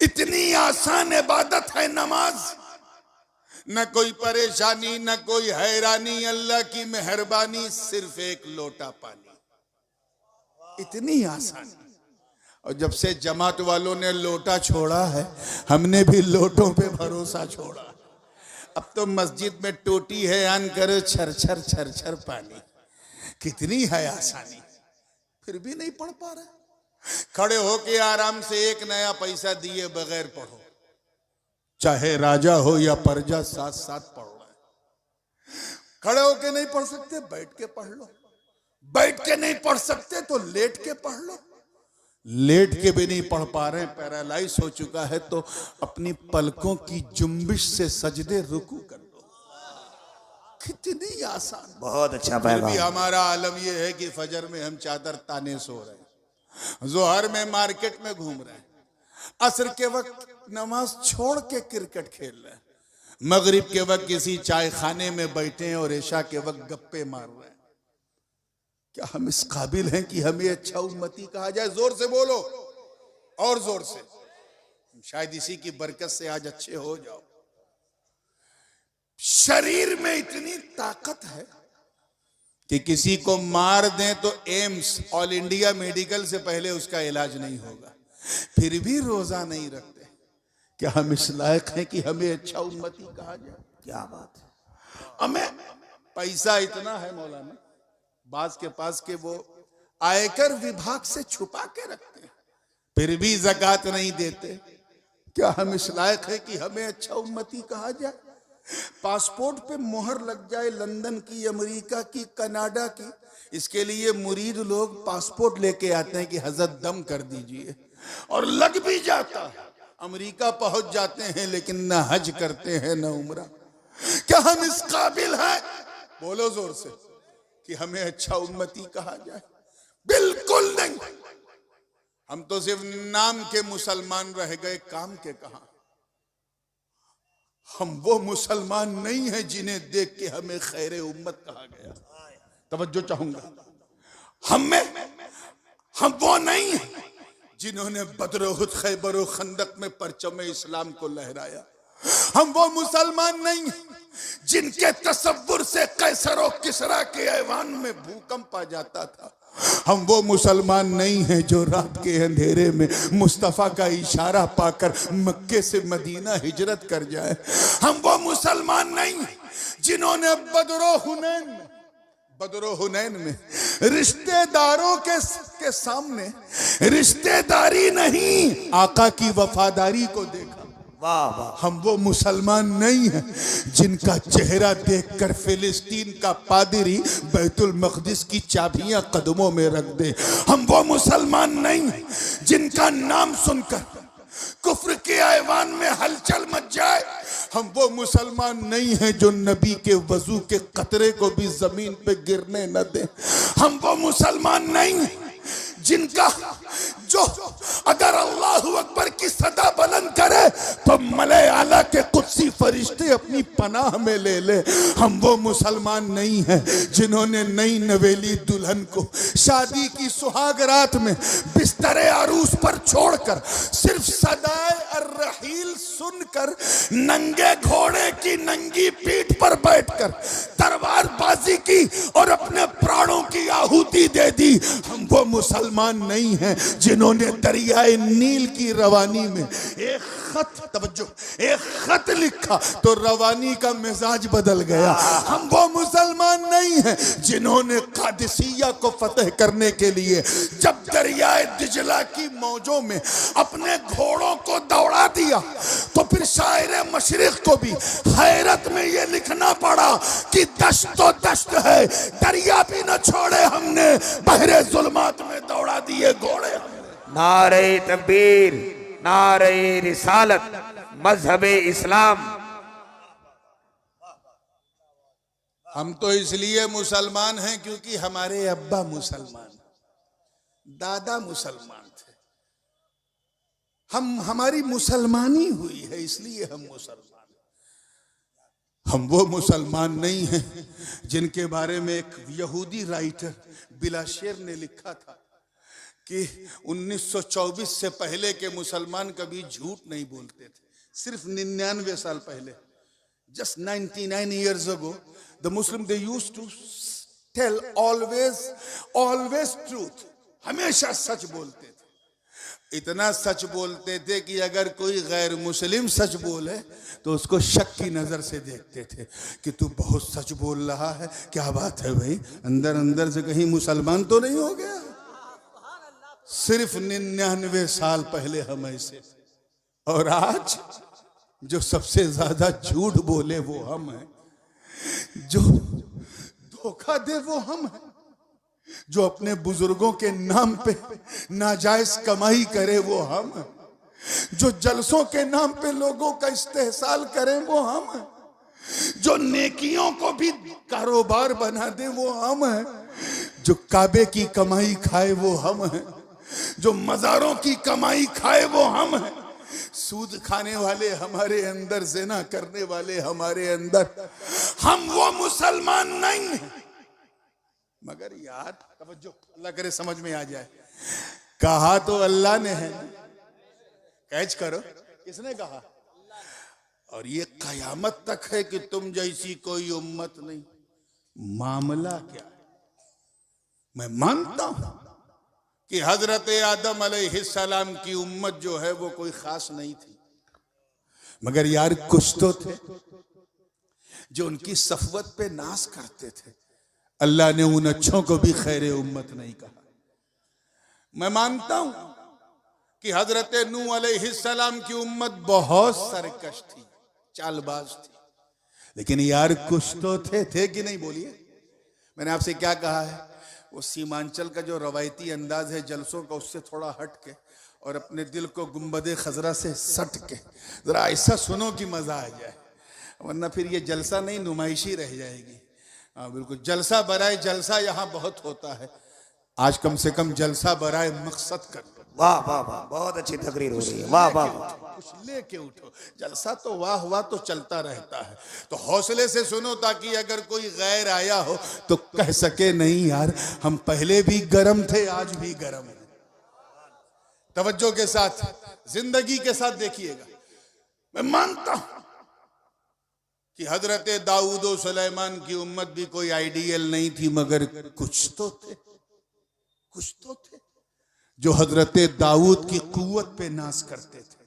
इतनी आसान इबादत है नमाज, न कोई परेशानी, न कोई हैरानी, अल्लाह की मेहरबानी, सिर्फ एक लोटा पानी, इतनी आसान। और जब से जमात वालों ने लोटा छोड़ा है, हमने भी लोटों पे भरोसा छोड़ा। अब तो मस्जिद में टोटी है, आन करो छर छर छर छर पानी। कितनी है आसानी, फिर भी नहीं पढ़ पा रहे। खड़े होके आराम से एक नया पैसा दिए बगैर पढ़ो, चाहे राजा हो या प्रजा, साथ साथ पढ़ रहे हैं। खड़े होके नहीं पढ़ सकते, बैठ के पढ़ लो। बैठ के नहीं पढ़ सकते तो लेट के पढ़ लो। लेट के भी नहीं पढ़ पा रहे, पैरालाइज हो चुका है तो अपनी पलकों की जुम्बिश से सजदे रुकू कर लो। कितनी आसान। बहुत अच्छा फिर भी पैगाम। हमारा आलम यह है कि फजर में हम चादर ताने सो रहे हैं, जोहर में मार्केट में घूम रहे हैं, असर के वक्त नमाज छोड़ के क्रिकेट खेल रहे हैं, मगरिब के वक्त किसी चाय खाने में बैठे हैं और ईशा के वक्त गप्पे मार रहे हैं। क्या हम इस काबिल हैं कि हमें अच्छा उम्मती कहा जाए? जोर से बोलो, और जोर से। शायद इसी की बरकत से आज अच्छे हो जाओ। शरीर में इतनी ताकत है कि किसी को मार दें तो एम्स, ऑल इंडिया मेडिकल से पहले उसका इलाज नहीं होगा, फिर भी रोजा नहीं रखते। क्या हम इस लायक हैं कि हमें अच्छा उम्मती कहा जाए? क्या बात है। हमें पैसा इतना है मौलाना, बास के पास के वो आयकर विभाग से छुपा के रखते हैं, फिर भी ज़कात नहीं देते। क्या हम इस लायक है कि हमें अच्छा उम्मती कहा जाए? पासपोर्ट पे मोहर लग जाए लंदन की, अमेरिका की, कनाडा की, इसके लिए मुरीद लोग पासपोर्ट लेके आते हैं कि हजरत दम कर दीजिए, और लग भी जाता है। अमेरिका पहुंच जाते हैं लेकिन न हज करते हैं न उम्रा। क्या हम इस काबिल हैं? बोलो जोर से कि हमें अच्छा उम्मती कहा जाए? बिल्कुल नहीं। हम तो सिर्फ नाम के मुसलमान रह गए, काम के कहां। हम वो मुसलमान नहीं हैं जिन्हें देख के हमें खैरे उम्मत कहा गया। तवज्जो चाहूंगा। हम वो नहीं हैं जिन्होंने बदर, उहद, खैबर और खंदक में परचम इस्लाम को लहराया। हम वो मुसलमान नहीं हैं जिनके तसव्वुर से कैसर और किसरा के ऐवान में भूकंप आ जाता था। हम वो मुसलमान नहीं हैं जो रात के अंधेरे में मुस्तफा का इशारा पाकर मक्के से मदीना हिजरत कर जाए। हम वो मुसलमान नहीं हैं जिन्होंने बदरो हुनैन में रिश्तेदारों के सामने रिश्तेदारी नहीं, आका की वफादारी को देखा। वाह वाह। हम वो मुसलमान नहीं हैं जिनका चेहरा देखकर फिलिस्तीन का पादरी बैतुल मक़दिस की चाबियां कदमों में रख दे। हम वो मुसलमान नहीं हैं जिनका नाम सुनकर कुफ्र के ऐवान में हलचल मच जाए। हम वो मुसलमान नहीं हैं जो नबी के वजू के कतरे को भी जमीन पे गिरने न दे। हम वो मुसलमान नहीं हैं जिनका जो अगर अल्लाहु अकबर की सदा बुलंद करे तो मले आला के कुदसी फरिश्ते अपनी पनाह में ले ले। हम वो मुसलमान नहीं हैं जिन्होंने नई नवेली दुल्हन को शादी की सुहाग रात में बिस्तरे अरूस पर छोड़कर सिर्फ सदाए अर्रहील सुनकर नंगे घोड़े की नंगी पीठ पर बैठकर तलवारबाजी की और अपने प्राणों की आहुति दे दी। हम वो मुसलमान नहीं हैं जिन्होंने दरियाए नील की रवानी में एक खत लिखा तो रवानी का मिजाज बदल गया। हम वो मुसलमान नहीं हैं जिन्होंने कादिसिया को फतह करने के लिए जब दरियाए दिजला की मौजों में अपने घोड़ों को दौड़ा दिया तो फिर शायर मशरिक को भी हैरत में ये लिखना पड़ा कि दश्त तो दश्त है, दरिया भी न छोड़े हमने, बहरे जुल्मात में दौड़ा दिए घोड़े। नारे तकबीर, नारे रिसालत, मजहब इस्लाम। हम तो इसलिए मुसलमान हैं क्योंकि हमारे अब्बा मुसलमान, दादा मुसलमान थे। हमारी मुसलमानी हुई है इसलिए हम मुसलमान। हम वो मुसलमान नहीं हैं जिनके बारे में एक यहूदी राइटर बिलाशेर ने लिखा था कि 1924 से पहले के मुसलमान कभी झूठ नहीं बोलते थे। सिर्फ 99 साल पहले, just 99 years ago, the Muslim they used to tell always truth, हमेशा सच बोलते थे। इतना सच बोलते थे कि अगर कोई गैर मुस्लिम सच बोले तो उसको शक की नजर से देखते थे कि तू बहुत सच बोल रहा है, क्या बात है भाई, अंदर अंदर से कहीं मुसलमान तो नहीं हो गया। सिर्फ 99 साल पहले हम ऐसे थे। और आज जो सबसे ज्यादा झूठ बोले वो हम हैं, जो धोखा दे वो हम हैं, जो अपने बुजुर्गों के नाम पे नाजायज कमाई करे वो हम हैं, जो जलसों के नाम पे लोगों का इस्तेहसाल करें वो हम हैं, जो नेकियों को भी कारोबार बना दे वो हम हैं, जो काबे की कमाई खाए वो हम हैं, जो मजारों की कमाई खाए वो हम हैं, सूद खाने वाले हमारे अंदर, ज़िना करने वाले हमारे अंदर, हम वो मुसलमान नहीं हैं। मगर यार तवज्जो, अल्लाह करे समझ में आ जाए। कहा तो अल्लाह ने है, कैच करो, किसने कहा? और ये कयामत तक है कि तुम जैसी कोई उम्मत नहीं। मामला क्या है? मैं मानता हूं कि हजरत आदम अलैहिस्सलाम की उम्मत जो है वो कोई खास नहीं थी, मगर यार कुछ तो थे जो उनकी सफवत पे नाज करते थे। अल्लाह ने उन अच्छों को भी खैर उम्मत नहीं कहा। मैं मानता हूं कि हजरत नूह अलैहिस्सलाम की उम्मत बहुत सरकश थी, चालबाज थी, लेकिन यार कुछ तो थे कि नहीं? बोलिए। मैंने आपसे क्या कहा है? वो सीमांचल का जो रवायती अंदाज है जलसों का, उससे थोड़ा हट के और अपने दिल को गुंबदे खजरा से सट के जरा ऐसा सुनो कि मजा आ जाए, वरना फिर ये जलसा नहीं नुमाइशी रह जाएगी। हाँ बिल्कुल, जलसा बराए जलसा यहाँ बहुत होता है, आज कम से कम जलसा बराए मकसद कर। वाह वाह वाह, बहुत अच्छी तकरीर हो रही है। वाह वाह, कुछ लेके उठो। जलसा तो वाह हुआ तो चलता रहता है, तो हौसले से सुनो ताकि अगर कोई गैर आया हो तो कह सके नहीं यार हम पहले भी गर्म थे, आज भी गर्म है। तवज्जो के साथ, जिंदगी के साथ देखिएगा। मैं मानता हूं कि हजरत दाऊद और सुलेमान की उम्मत भी कोई आइडियल नहीं थी, मगर कुछ तो थे, कुछ तो थे जो हजरत दाऊद की कुव्वत पे नाज करते थे,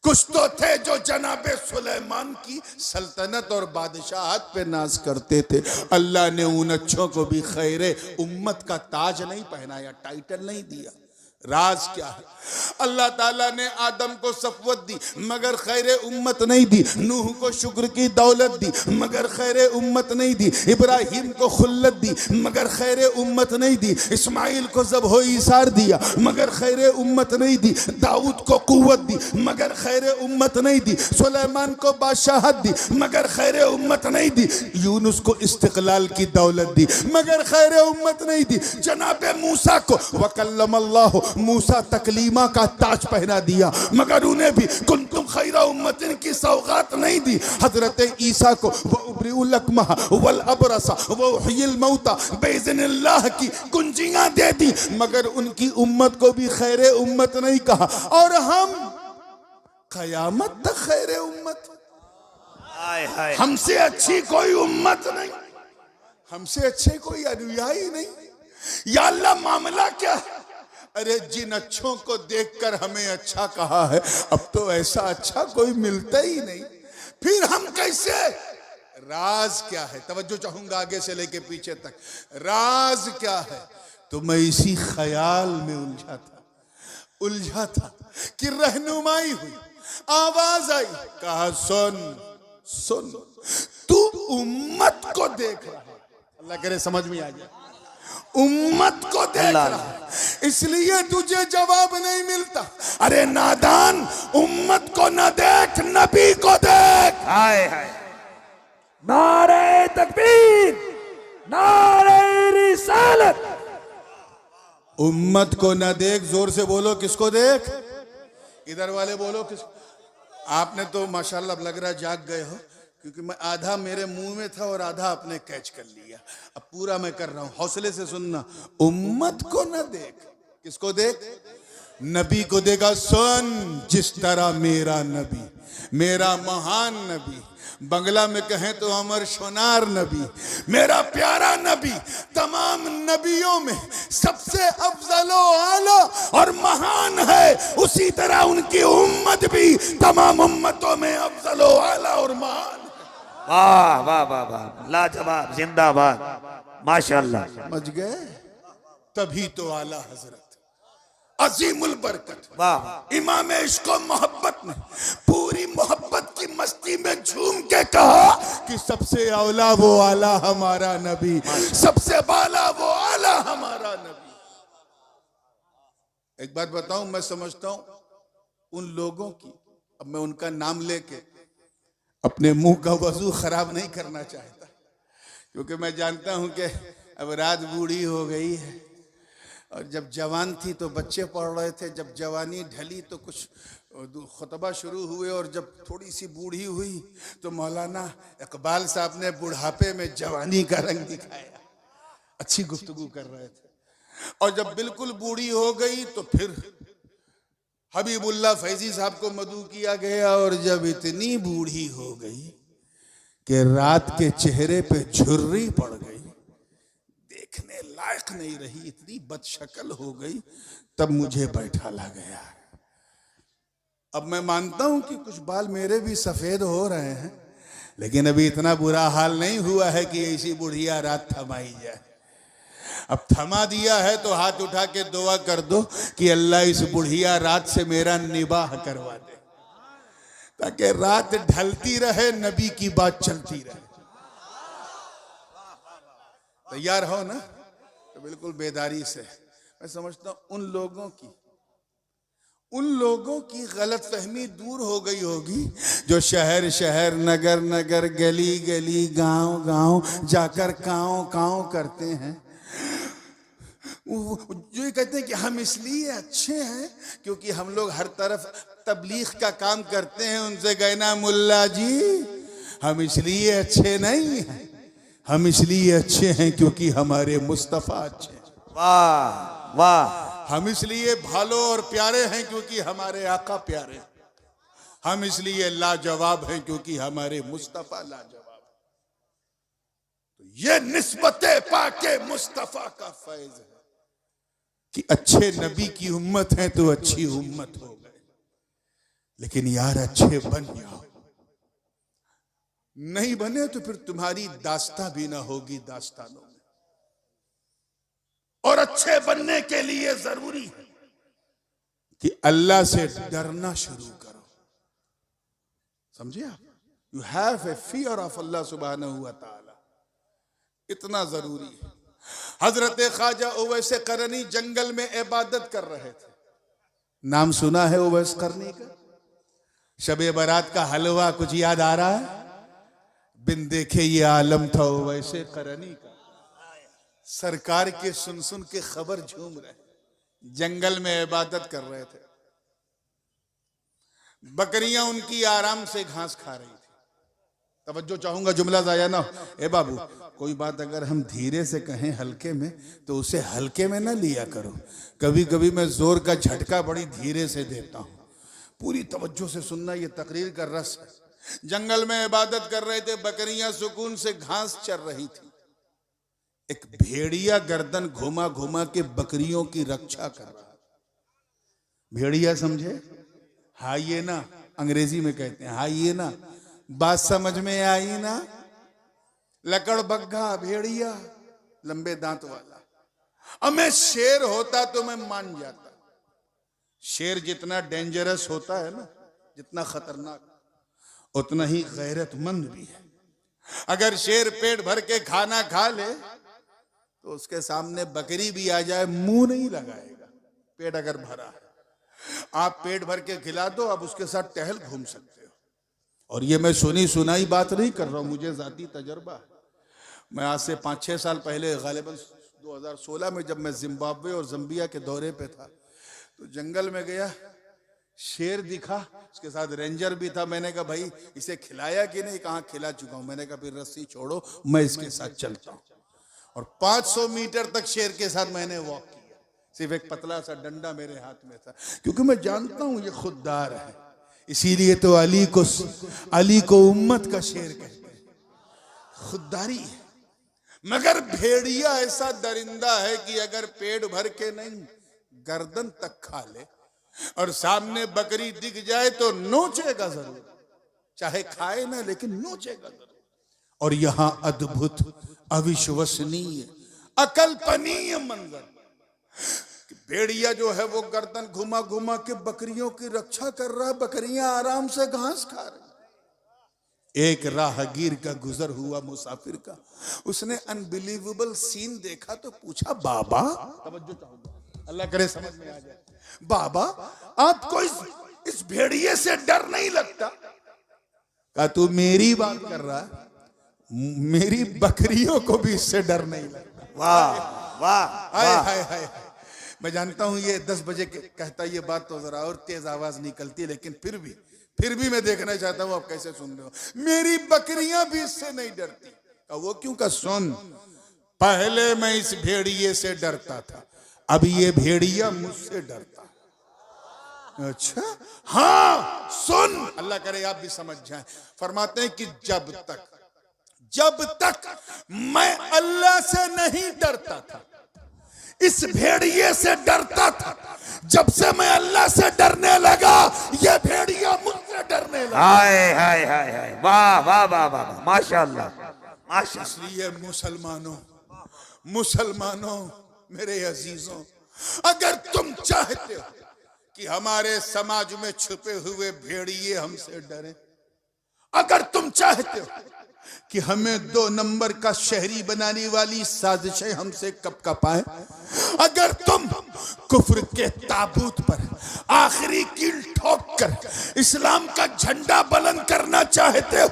कुछ तो थे जो जनाबे सुलेमान की सल्तनत और बादशाहत पे नाज करते थे। अल्लाह ने उन अच्छों को भी खैरे उम्मत का ताज नहीं पहनाया, टाइटल नहीं दिया। राज क्या है? अल्लाह ताला ने आदम को सफवत दी मगर खैर उम्मत नहीं दी, नूह को शुक्र की दौलत दी मगर खैर उम्मत नहीं दी, इब्राहिम को खुल्लत दी मगर खैर उम्मत नहीं दी, इस्माइल को ज़ब्हो ईसार दिया मगर खैर उम्मत नहीं दी, दाऊद को कुव्वत दी मगर खैर उम्मत नहीं दी, सुलेमान को बादशाहत दी मगर खैर उम्मत नहीं दी, यूनुस को इस्तिक़लाल की दौलत दी मगर खैर उम्मत नहीं दी, जनाबे मूसा को वकल्लमल्लाहु मूसा तकलीमा का ताज पहना दिया मगर उन्हें भी कुंतुम खैरा उम्मतिन की सौगात नहीं दी। हजरत ईसा को वो उब्रिउल अकमह वल अबरसा वो उहियल मौता बेइज़्निल्लाह की कुंजियां दे दी मगर उनकी उम्मत को भी खैर उम्मत नहीं कहा। और हम कयामत तक खैर उम्मत, हमसे अच्छी कोई उम्मत नहीं, हमसे अच्छे कोई अनुयायी नहीं। या अल्लाह मामला क्या है? अरे जिन अच्छों को देखकर हमें अच्छा कहा है, अब तो ऐसा अच्छा कोई मिलता ही नहीं, फिर हम कैसे? राज क्या है? तवज्जो चाहूंगा आगे से लेके पीछे तक। राज क्या है? तो मैं इसी ख्याल में उलझा था कि रहनुमाई हुई, आवाज आई, कहा सुन सुन, तू उम्मत को देख रहा है। अल्लाह करे समझ में आ जाए, उम्मत को देख रहा है, इसलिए तुझे जवाब नहीं मिलता। अरे नादान, उम्मत को न देख, नबी को देख। हाय हाय, नारे तकबीर, नारे रिसालत। उम्मत को न देख, जोर से बोलो, किसको देख? इधर वाले बोलो किसको? आपने तो माशाल्लाह लग रहा जाग गए हो, क्योंकि मैं आधा मेरे मुंह में था और आधा आपने कैच कर लिया। अब पूरा मैं कर रहा हूं, हौसले से सुनना। उम्मत को न देख, किसको देख? नबी को देखा। सुन, जिस तरह मेरा नबी, मेरा महान नबी, बंगला में कहें तो अमर शोनार नबी, मेरा प्यारा नबी, तमाम नबियों में सबसे अफजल आला और महान है, उसी तरह उनकी उम्मत भी तमाम उम्मतों में अफजल आला और महान। वाह वाह वाह वाह, लाजवाब, जिंदाबाद, माशाल्लाह। समझ गए? तभी तो आला हजरत अजीमुल बरकत, वाह इमाम इश्क व मोहब्बत ने पूरी मोहब्बत की मस्ती में झूम के कहा कि सबसे औला वो आला हमारा नबी, सबसे बाला वो आला हमारा नबी। एक बात बताऊं, मैं समझता हूं उन लोगों की, अब मैं उनका नाम लेके अपने मुंह का वजू खराब नहीं करना चाहता, क्योंकि मैं जानता हूं कि अब रात बूढ़ी हो गई है, और जब जवान थी तो बच्चे पढ़ रहे थे, जब जवानी ढली तो कुछ खुतबा शुरू हुए, और जब थोड़ी सी बूढ़ी हुई तो मौलाना इकबाल साहब ने बुढ़ापे में जवानी का रंग दिखाया, अच्छी गुफ्तगू कर रहे थे। और जब बिल्कुल बूढ़ी हो गई तो फिर हबीबुल्लाह फैजी साहब को मदऊ किया गया, और जब इतनी बूढ़ी हो गई कि रात के चेहरे पे झुर्री पड़ गई, देखने लायक नहीं रही, इतनी बदशक्ल हो गई, तब मुझे बैठा ला गया। अब मैं मानता हूं कि कुछ बाल मेरे भी सफेद हो रहे हैं, लेकिन अभी इतना बुरा हाल नहीं हुआ है कि ऐसी बुढ़िया रात थमाई जाए। अब थमा दिया है तो हाथ उठा के दुआ कर दो कि अल्लाह इस बुढ़िया रात से मेरा निबाह करवा दे, ताकि रात ढलती रहे, नबी की बात चलती रहे। तैयार हो ना? तो बिल्कुल बेदारी से। मैं समझता हूं उन लोगों की गलतफहमी दूर हो गई होगी जो शहर शहर, नगर नगर, गली गली, गांव गांव जाकर कांव कांव करते हैं। जो ये कहते हैं कि हम इसलिए अच्छे हैं क्योंकि हम लोग हर तरफ तबलीग का काम करते हैं। उनसे कहना, मुल्ला जी हम इसलिए अच्छे नहीं हैं, हम इसलिए अच्छे हैं क्योंकि हमारे मुस्तफा अच्छे हैं। वाह वाह। हम इसलिए भालो और प्यारे हैं क्योंकि हमारे आका प्यारे हैं। हम इसलिए लाजवाब हैं क्योंकि हमारे मुस्तफा लाजवाब है। तो ये निस्बते पाके मुस्तफा का फैज है कि अच्छे नबी की उम्मत है तो अच्छी उम्मत हो गए। लेकिन यार अच्छे बन जाओ, नहीं बने तो फिर तुम्हारी दास्तां भी ना होगी दास्तानों में। और अच्छे बनने के लिए जरूरी है कि अल्लाह से डरना शुरू करो। समझे आप? You have a fear of Allah सुब्हानहू व तआला, इतना जरूरी है। हजरत ख्वाजा उवैस करनी जंगल में इबादत कर रहे थे। नाम सुना है उवैस करनी का? शबे बारात का हलवा कुछ याद आ रहा है? बिन देखे ये आलम था उवैस करनी का। सरकार के सुन सुन के खबर झूम रहे, जंगल में इबादत कर रहे थे। बकरियां उनकी आराम से घास खा रही थी। तवज्जो चाहूंगा, जुमला जाया ना। ए बाबू, कोई बात अगर हम धीरे से कहें हल्के में तो उसे हल्के में ना लिया करो। कभी कभी मैं जोर का झटका बड़ी धीरे से देता हूं, पूरी तवज्जो से सुनना, ये तकरीर का रस है। जंगल में इबादत कर रहे थे, बकरियां सुकून से घास चर रही थी। एक भेड़िया गर्दन घुमा घुमा के बकरियों की रक्षा कर रहा था। भेड़िया समझे? हाइएना अंग्रेजी में कहते हैं, हाइएना। बात समझ में आई ना? लकड़ बग्घा भेड़िया, लंबे दांत वाला। अब मैं शेर होता तो मैं मान जाता। शेर जितना डेंजरस होता है ना, जितना खतरनाक, उतना ही गैरतमंद भी है। अगर शेर पेट भर के खाना खा ले तो उसके सामने बकरी भी आ जाए मुंह नहीं लगाएगा, पेट अगर भरा है। आप पेट भर के खिला दो, आप उसके साथ टहल घूम सकते हो। और ये मैं सुनी सुनाई बात नहीं कर रहा हूं, मुझे जाती तजर्बा है। मैं आज से 5-6 साल पहले, गालिबन 2016 में, जब मैं जिम्बाब्वे और जम्बिया के दौरे पे था, तो जंगल में गया, शेर दिखा, उसके साथ रेंजर भी था। मैंने कहा भाई इसे खिलाया कि नहीं? कहाँ खिला चुका हूं। मैंने कहा फिर रस्सी छोड़ो, मैं इसके साथ चलता हूं। और 500 मीटर तक शेर के साथ मैंने वॉक किया। सिर्फ एक पतला सा डंडा मेरे हाथ में था, क्योंकि मैं जानता हूं ये खुददार है। इसीलिए तो अली को उम्मत का शेर कहते हैं, खुददारी है। मगर भेड़िया ऐसा दरिंदा है कि अगर पेट भर के नहीं, गर्दन तक खा ले और सामने बकरी दिख जाए तो नोचेगा जरूर, चाहे खाए ना, लेकिन नोचेगा जरूर। और यहां अद्भुत, अविश्वसनीय, अकल्पनीय मंजर, भेड़िया जो है वो गर्दन घुमा घुमा के बकरियों की रक्षा कर रहा है, बकरियां आराम से घास खा रही। एक राहगीर का गुजर हुआ, मुसाफिर का, उसने अनबिलीवेबल सीन देखा तो पूछा, बाबा, तवज्जो चाहूंगा, अल्लाह करे समझ में आ जाए, बाबा आपको इस भेड़िए से डर नहीं लगता? कहा तू मेरी बात कर रहा है, मेरी बकरियों को भी इससे डर नहीं लगता। वाह वाह हाय हाय हाय। मैं जानता हूं ये 10 बजे कहता ये बात तो जरा और तेज आवाज निकलती है, लेकिन फिर भी मैं देखना चाहता हूं आप कैसे सुन रहे हो। मेरी बकरियां भी इससे नहीं डरती। वो क्यों? का सुन, पहले मैं इस भेड़िए से डरता था, अब ये भेड़िया मुझसे डरता। अच्छा हाँ सुन, अल्लाह करे आप भी समझ जाएं। फरमाते हैं कि जब तक मैं अल्लाह से नहीं डरता था, इस भेड़िए से डरता था। जब से मैं अल्लाह से डरने लगा, ये भेड़िया मुझसे डरने लगा। हाय हाय हाय हाय, वाह वाह वाह वाह, माशाअल्लाह माशाअल्लाह। इसलिए मुसलमानों मेरे अजीजों, अगर तुम चाहते हो कि हमारे समाज में छुपे हुए भेड़िए हमसे डरे, अगर तुम चाहते हो कि हमें 2 नंबर का शहरी बनाने वाली साजिशें हमसे कपाएं, अगर तुम कुफ्र के ताबूत पर आखिरी कील ठोक कर इस्लाम का झंडा बुलंद करना चाहते हो,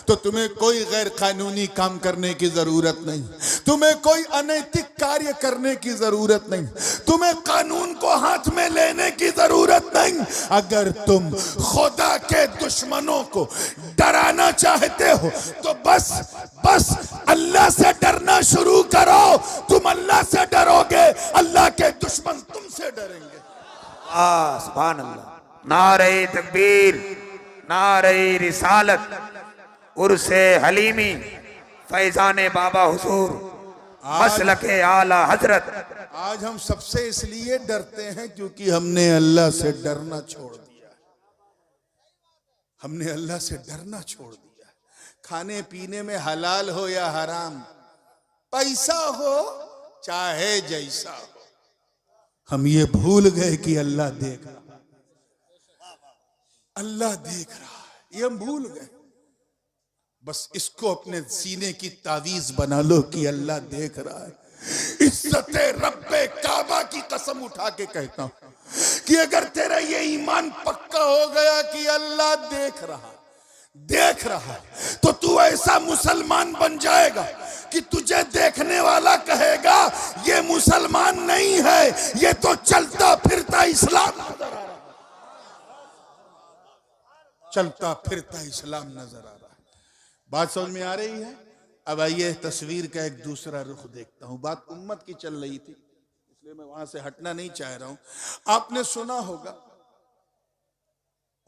तो तुम्हें कोई गैर कानूनी काम करने की जरूरत नहीं, तुम्हें कोई अनैतिक कार्य करने की जरूरत नहीं, तुम्हें कानून को हाथ में लेने की जरूरत नहीं। अगर तुम खुदा के दुश्मनों को डराना चाहते हो तो बस अल्लाह से डरना शुरू करो। तुम अल्लाह से डरोगे, अल्लाह के दुश्मन तुमसे डरेंगे। सुभान अल्लाह। नारे तकबीर, नारे रिसालत, उर्से हलीमी, फैजाने बाबा हुजूर, मसलके आला हजरत। आज हम सबसे इसलिए डरते हैं क्योंकि हमने अल्लाह से डरना छोड़ दिया। हमने अल्लाह से डरना छोड़ दिया। खाने पीने में हलाल हो या हराम, पैसा हो चाहे जैसा हो, हम ये भूल गए कि अल्लाह देख रहा है। अल्लाह देख रहा है, ये हम भूल गए। बस इसको अपने सीने की तावीज बना लो कि अल्लाह देख रहा है। इज्जते रब्बे काबा की कसम उठा के कहता हूं कि अगर तेरा ये ईमान पक्का हो गया कि अल्लाह देख रहा है, तो तू ऐसा मुसलमान बन जाएगा कि तुझे देखने वाला कहेगा ये मुसलमान नहीं है, ये तो चलता फिरता इस्लाम नजर आ रहा है, चलता फिरता इस्लाम नजर आ रहा है। बात समझ में आ रही है? अब आइए तस्वीर का एक दूसरा रुख देखता हूं। बात उम्मत की चल रही थी, इसलिए मैं वहां से हटना नहीं चाह रहा हूं। आपने सुना होगा,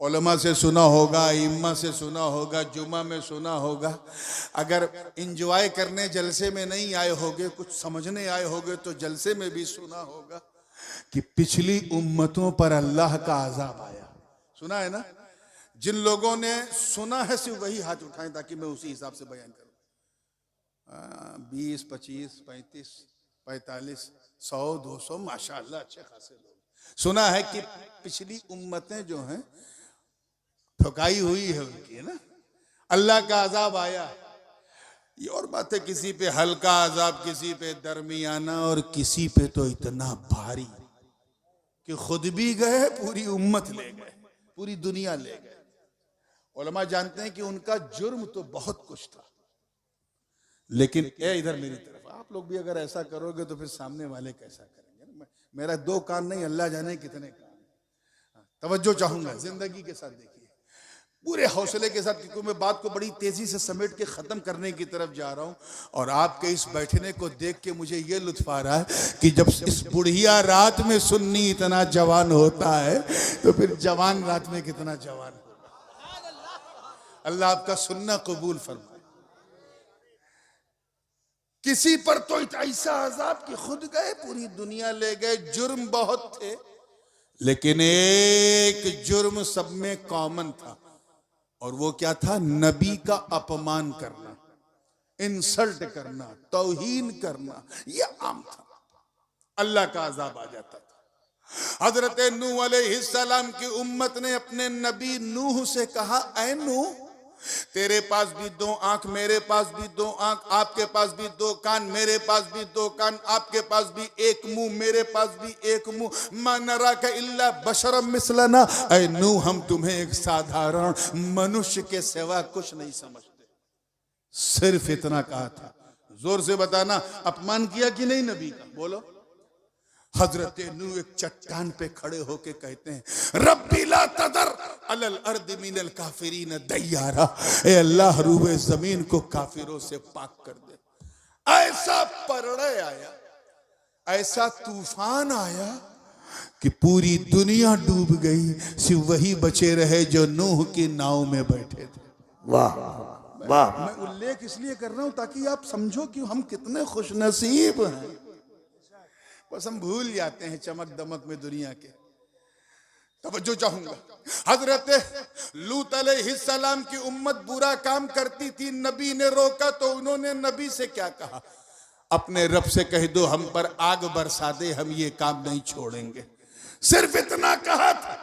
उलमा से सुना होगा, इम्मा से सुना होगा, जुमा में सुना होगा। अगर इंजॉय करने जलसे में नहीं आए होगे, कुछ समझने आए होगे, तो जलसे में भी सुना होगा कि पिछली उम्मतों पर अल्लाह का अजाब आया। सुना है ना? जिन लोगों ने सुना है सिर्फ वही हाथ उठाएं ताकि मैं उसी हिसाब से बयान करूं। 20, 25, 35, 45, 100, 200, माशाअल्लाह अच्छे खासे लोग। सुना है कि पिछली उम्मतें जो हैं ठुकाई हुई है उनकी, है ना, अल्लाह का अजाब आया। ये और बात है, किसी पे हल्का अजाब, किसी पे दरमियाना, और किसी पे तो इतना भारी कि खुद भी गए, पूरी उम्मत ले गए, पूरी दुनिया ले गए। उलमा जानते हैं कि उनका जुर्म तो बहुत कुछ था, लेकिन इधर मेरी तरफ आप लोग भी अगर ऐसा करोगे तो फिर सामने वाले कैसा करेंगे? मेरा 2 कान नहीं, अल्लाह जाने कितने कान। तवज्जो चाहूंगा, जिंदगी के साथ देखिए, पूरे हौसले के साथ, क्योंकि मैं बात को बड़ी तेजी से समेट के खत्म करने की तरफ जा रहा हूं। और आपके इस बैठने को देख के मुझे ये लुत्फ आ रहा है कि जब इस बुढ़िया रात में सुन्नी इतना जवान होता है, तो फिर जवान रात में कितना जवान होगा। अल्लाह आपका सुन्ना कबूल फरमाए। किसी पर तो ऐसा अजाब कि खुद गए, पूरी दुनिया ले गए। जुर्म बहुत थे, लेकिन एक जुर्म सब में कॉमन था, और वो क्या था? नबी का अपमान करना, इंसल्ट करना, तौहीन करना, ये आम था। अल्लाह का अजाब आ जाता था। हजरत नूह अलैहिस्सलाम की उम्मत ने अपने नबी नूह से कहा, ऐ नूह, तेरे पास भी दो आंख, मेरे पास भी दो आंख, आपके पास भी दो कान, मेरे पास भी दो कान, आपके पास भी एक मुंह, मेरे पास भी एक मुंह, मा नराका इल्ला बशरम मिसलना। ऐ नूह, हम तुम्हें एक साधारण मनुष्य के सिवा कुछ नहीं समझते। सिर्फ इतना कहा था। जोर से बताना, अपमान किया कि नहीं नबी का? बोलो। हजरत नूह एक चट्टान पे खड़े होके कहते हैं, रब्बी ला तदर अलल अर्द मिनल काफिरीन दय्यारा। ए अल्लाह, रूबे जमीन को काफिरों से पाक कर दे। ऐसा प्रलय आया, ऐसा तूफान आया कि पूरी दुनिया डूब गई, सिर्फ वही बचे रहे जो नूह की नाव में बैठे थे। वाह वाह। मैं उल्लेख इसलिए कर रहा हूं ताकि आप समझो कि हम कितने खुशनसीब हैं। बस हम भूल जाते हैं चमक दमक में दुनिया के। तवज्जो चाहूंगा, हजरत लूत अलैहिस्सलाम की उम्मत बुरा काम करती थी, नबी ने रोका तो उन्होंने नबी से क्या कहा? अपने रब से कह दो हम पर आग बरसा दे, हम ये काम नहीं छोड़ेंगे। सिर्फ इतना कहा था।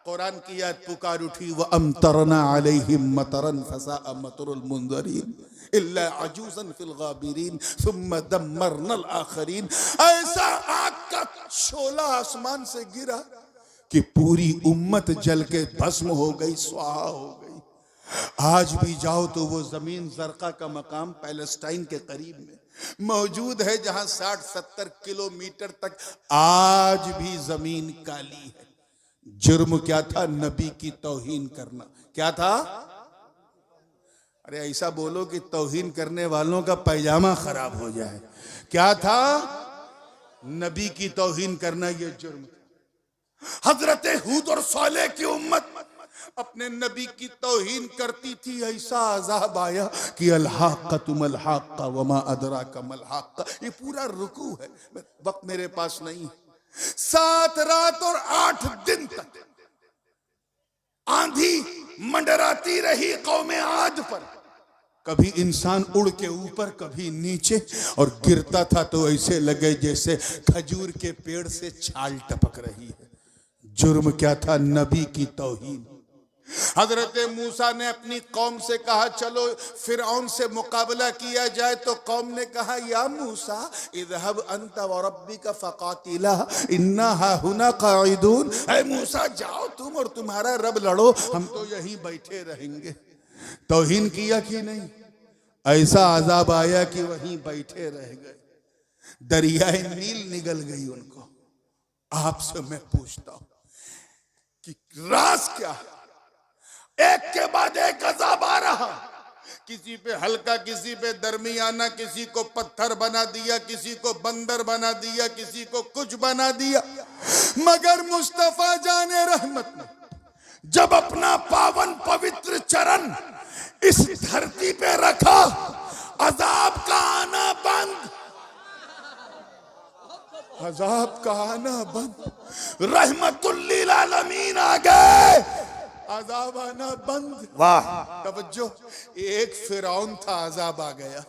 कुरान की आयत पुकार उठी, व अमतरना अलैहिम मतरन फसाअ मतरुल मुंज़रीन इल्ला अजूज़न फिल गाबिरीन सुम्मा दम्मरनल आखरीन। ऐसा आग का शोला आसमान से गिरा कि पूरी उम्मत जल के भस्म हो गई, स्वाहा हो गई। आज भी जाओ तो वो जमीन जरका का मकाम पैलेस्टाइन के करीब में मौजूद है, जहां 60-70 किलोमीटर तक आज भी जमीन काली है। जुर्म क्या था? नबी की तौहीन करना। क्या था? अरे ऐसा बोलो कि तौहीन करने वालों का पैजामा खराब हो जाए। क्या था? नबी की तौहीन करना, ये जुर्म था। हजरत हूद और सालेह की उम्मत अपने नबी की तौहीन करती थी। ऐसा अजाब आया कि अल-हाक़्क़तुमल हाक़्क़ा वमा अदराका मल हाक़्क़ा। ये पूरा रुकू है, वक्त मेरे पास नहीं। 7 रात और 8 दिन तक आंधी मंडराती रही कौमे आद पर। कभी इंसान उड़ के ऊपर, कभी नीचे, और गिरता था तो ऐसे लगे जैसे खजूर के पेड़ से छाल टपक रही है। जुर्म क्या था? नबी की तौहीन। हजरत मूसा ने अपनी कौम से कहा, चलो फिरौन से मुकाबला किया जाए। तो कौम ने कहा, या मूसा इज़हब अंत व रब्बिका फ़क़ातिला इन्ना हाहुना क़ाइदून। ऐ मूसा, जाओ तुम और तुम्हारा रब लड़ो, हम तो यहीं बैठे रहेंगे। तौहीन किया कि नहीं? ऐसा अजाब आया कि वहीं बैठे रह गए। दरियाए नील निगल गई उनको। आपसे मैं पूछता हूं कि राज क्या है? एक के बाद एक अजाब आ रहा, किसी पे हल्का, किसी पे दरमियाना, किसी को पत्थर बना दिया, किसी को बंदर बना दिया, किसी को कुछ बना दिया। मगर मुस्तफा जाने रहमत ने जब अपना पावन पवित्र चरण इस धरती पे रखा, अजाब का आना बंद, अजाब का आना बंद। रहमतुल लिल आलमीन आ गए, अजाब आना बंद। वाह। तवज्जो, एक फिरौन था, अजाब आ गया।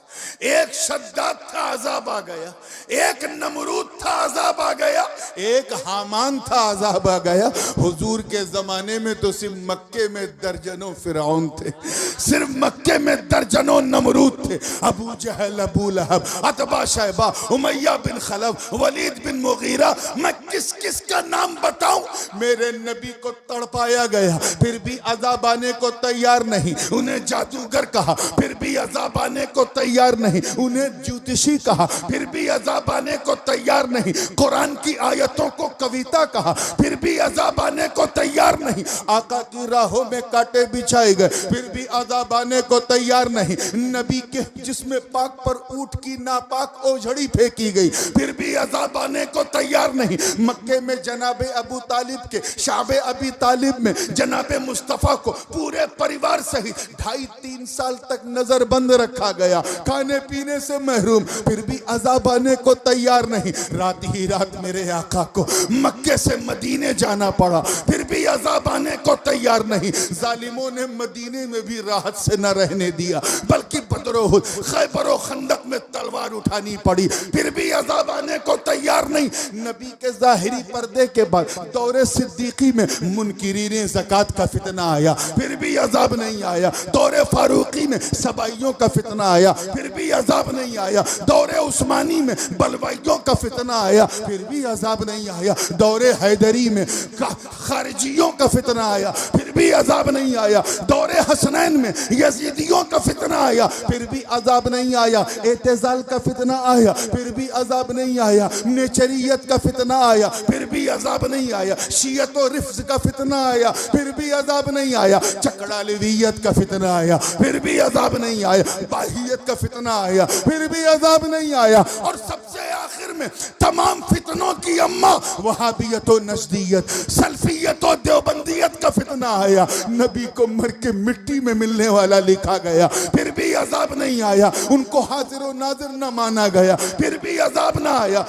एक शद्दाद था, अजाब आ गया। एक नमरूद था, अजाब आ गया। एक हामान था, अजाब आ गया। हुजूर के जमाने में तो सिर्फ मक्के में दर्जनों फिरौन थे, सिर्फ मक्के में दर्जनों नमरूद थे। अबू जहल, अबू लहब, अतबा, शैबा, उमैया बिन खलफ, वलीद बिन मुगीरा। मैं किस किस का नाम बताऊं? मेरे नबी को तड़पाया गया, फिर भी अज़ाब आने को तैयार नहीं। उन्हें जादूगर कहा, फिर भी अज़ाब आने को तैयार नहीं। उन्हें ज्योतिषी कहा, फिर भी अज़ाब आने को तैयार नहीं। कुरान की आयतों को कविता कहा, फिर भी अज़ाब आने को तैयार नहीं। आका की राहों में कांटे बिछाए गए, फिर भी अज़ाब आने को तैयार नहीं। नबी के जिस्म पाक पर ऊंट की नापाक ओझड़ी फेंकी गई, फिर भी अज़ाब आने को तैयार नहीं। मक्के में जनाबे अबू तालिब के शाबे अबी तालिब में जनाबे मुस्तफा को पूरे परिवार सहित 2.5-3 साल तक नजरबंद रखा गया, खाने पीने से महरूम, फिर भी अज़ाब आने को तैयार नहीं। रात ही रात मेरे आका को मक्के से मदीने जाना पड़ा, फिर भी अजाब आने को तैयार नहीं। जालिमों ने मदीने में भी राहत से न रहने दिया, बल्कि बदरो खैबर और खंदक में तलवार उठानी पड़ी, फिर भी अजाब आने को तैयार नहीं। नबी के जाहिरी पर्दे के बाद दौरे सिद्दीकी में मुनकिरीने ज़कात का फितना आया, फिर भी अजाब नहीं आया। दौरे फारूकी में सबाइयों का फितना आया, फिर भी अजाब नहीं आया। दौरे उस्मानी में बलवाइयों का फितना आया, फिर भी अजाब नहीं आया। दौरे हैदरी में खारिजियों का फितना आया, फिर भी अजाब नहीं आया। दौरे हसनैन में यजीदियों का फितना आया, फिर भी अजाब नहीं आया। एतजाल का फितना आया, फिर भी अजाब नहीं आया। नेचरियत का फितना आया, फिर भी अजाब नहीं आया। शियत और रिफ्ज का फितना आया, फिर भी अजाब नहीं आया। चकड़ालवियत का फितना आया, फिर भी अजाब नहीं आया। बाहियत का फितना आया, फिर भी अजाब नहीं आया। और सबसे आखिर में तमाम फितनों की अम्मा वहाबियत और नजदियत, सल्फियत और देवबंदियत का फितना आया। नबी को मर के मिट्टी में मिलने वाला लिखा गया, फिर भी अजाब नहीं आया। उनको हाजिर और नाजिर न माना गया, फिर भी अजाब ना आया।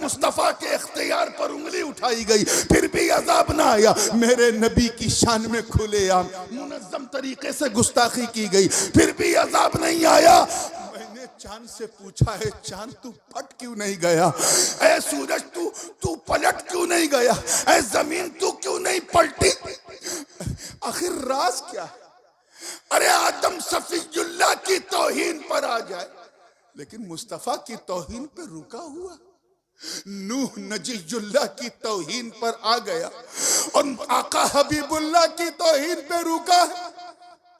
मुस्तफा के इख्तियार पर उंगली उठाई गई, फिर भी अजाब ना आया। मेरे नबी की शान में खुलेआम मुनज़्ज़म तरीके से गुस्ताखी की गई, फिर भी अजाब नहीं आया। मैंने चांद से पूछा है, चांद तू फट क्यों नहीं गया? ऐ सूरज तू पलट क्यों नहीं गया? ऐ जमीन तू क्यों नहीं पलटी? आखिर राज क्या है? अरे आदम सफीयुल्लाह की तौहीन पर आ जाए, लेकिन मुस्तफा की तौहीन पे रुका हुआ। नूह नजीयुल्लाह की तौहीन पर आ गया और आका हबीबुल्लाह की तौहीन पे रुका है।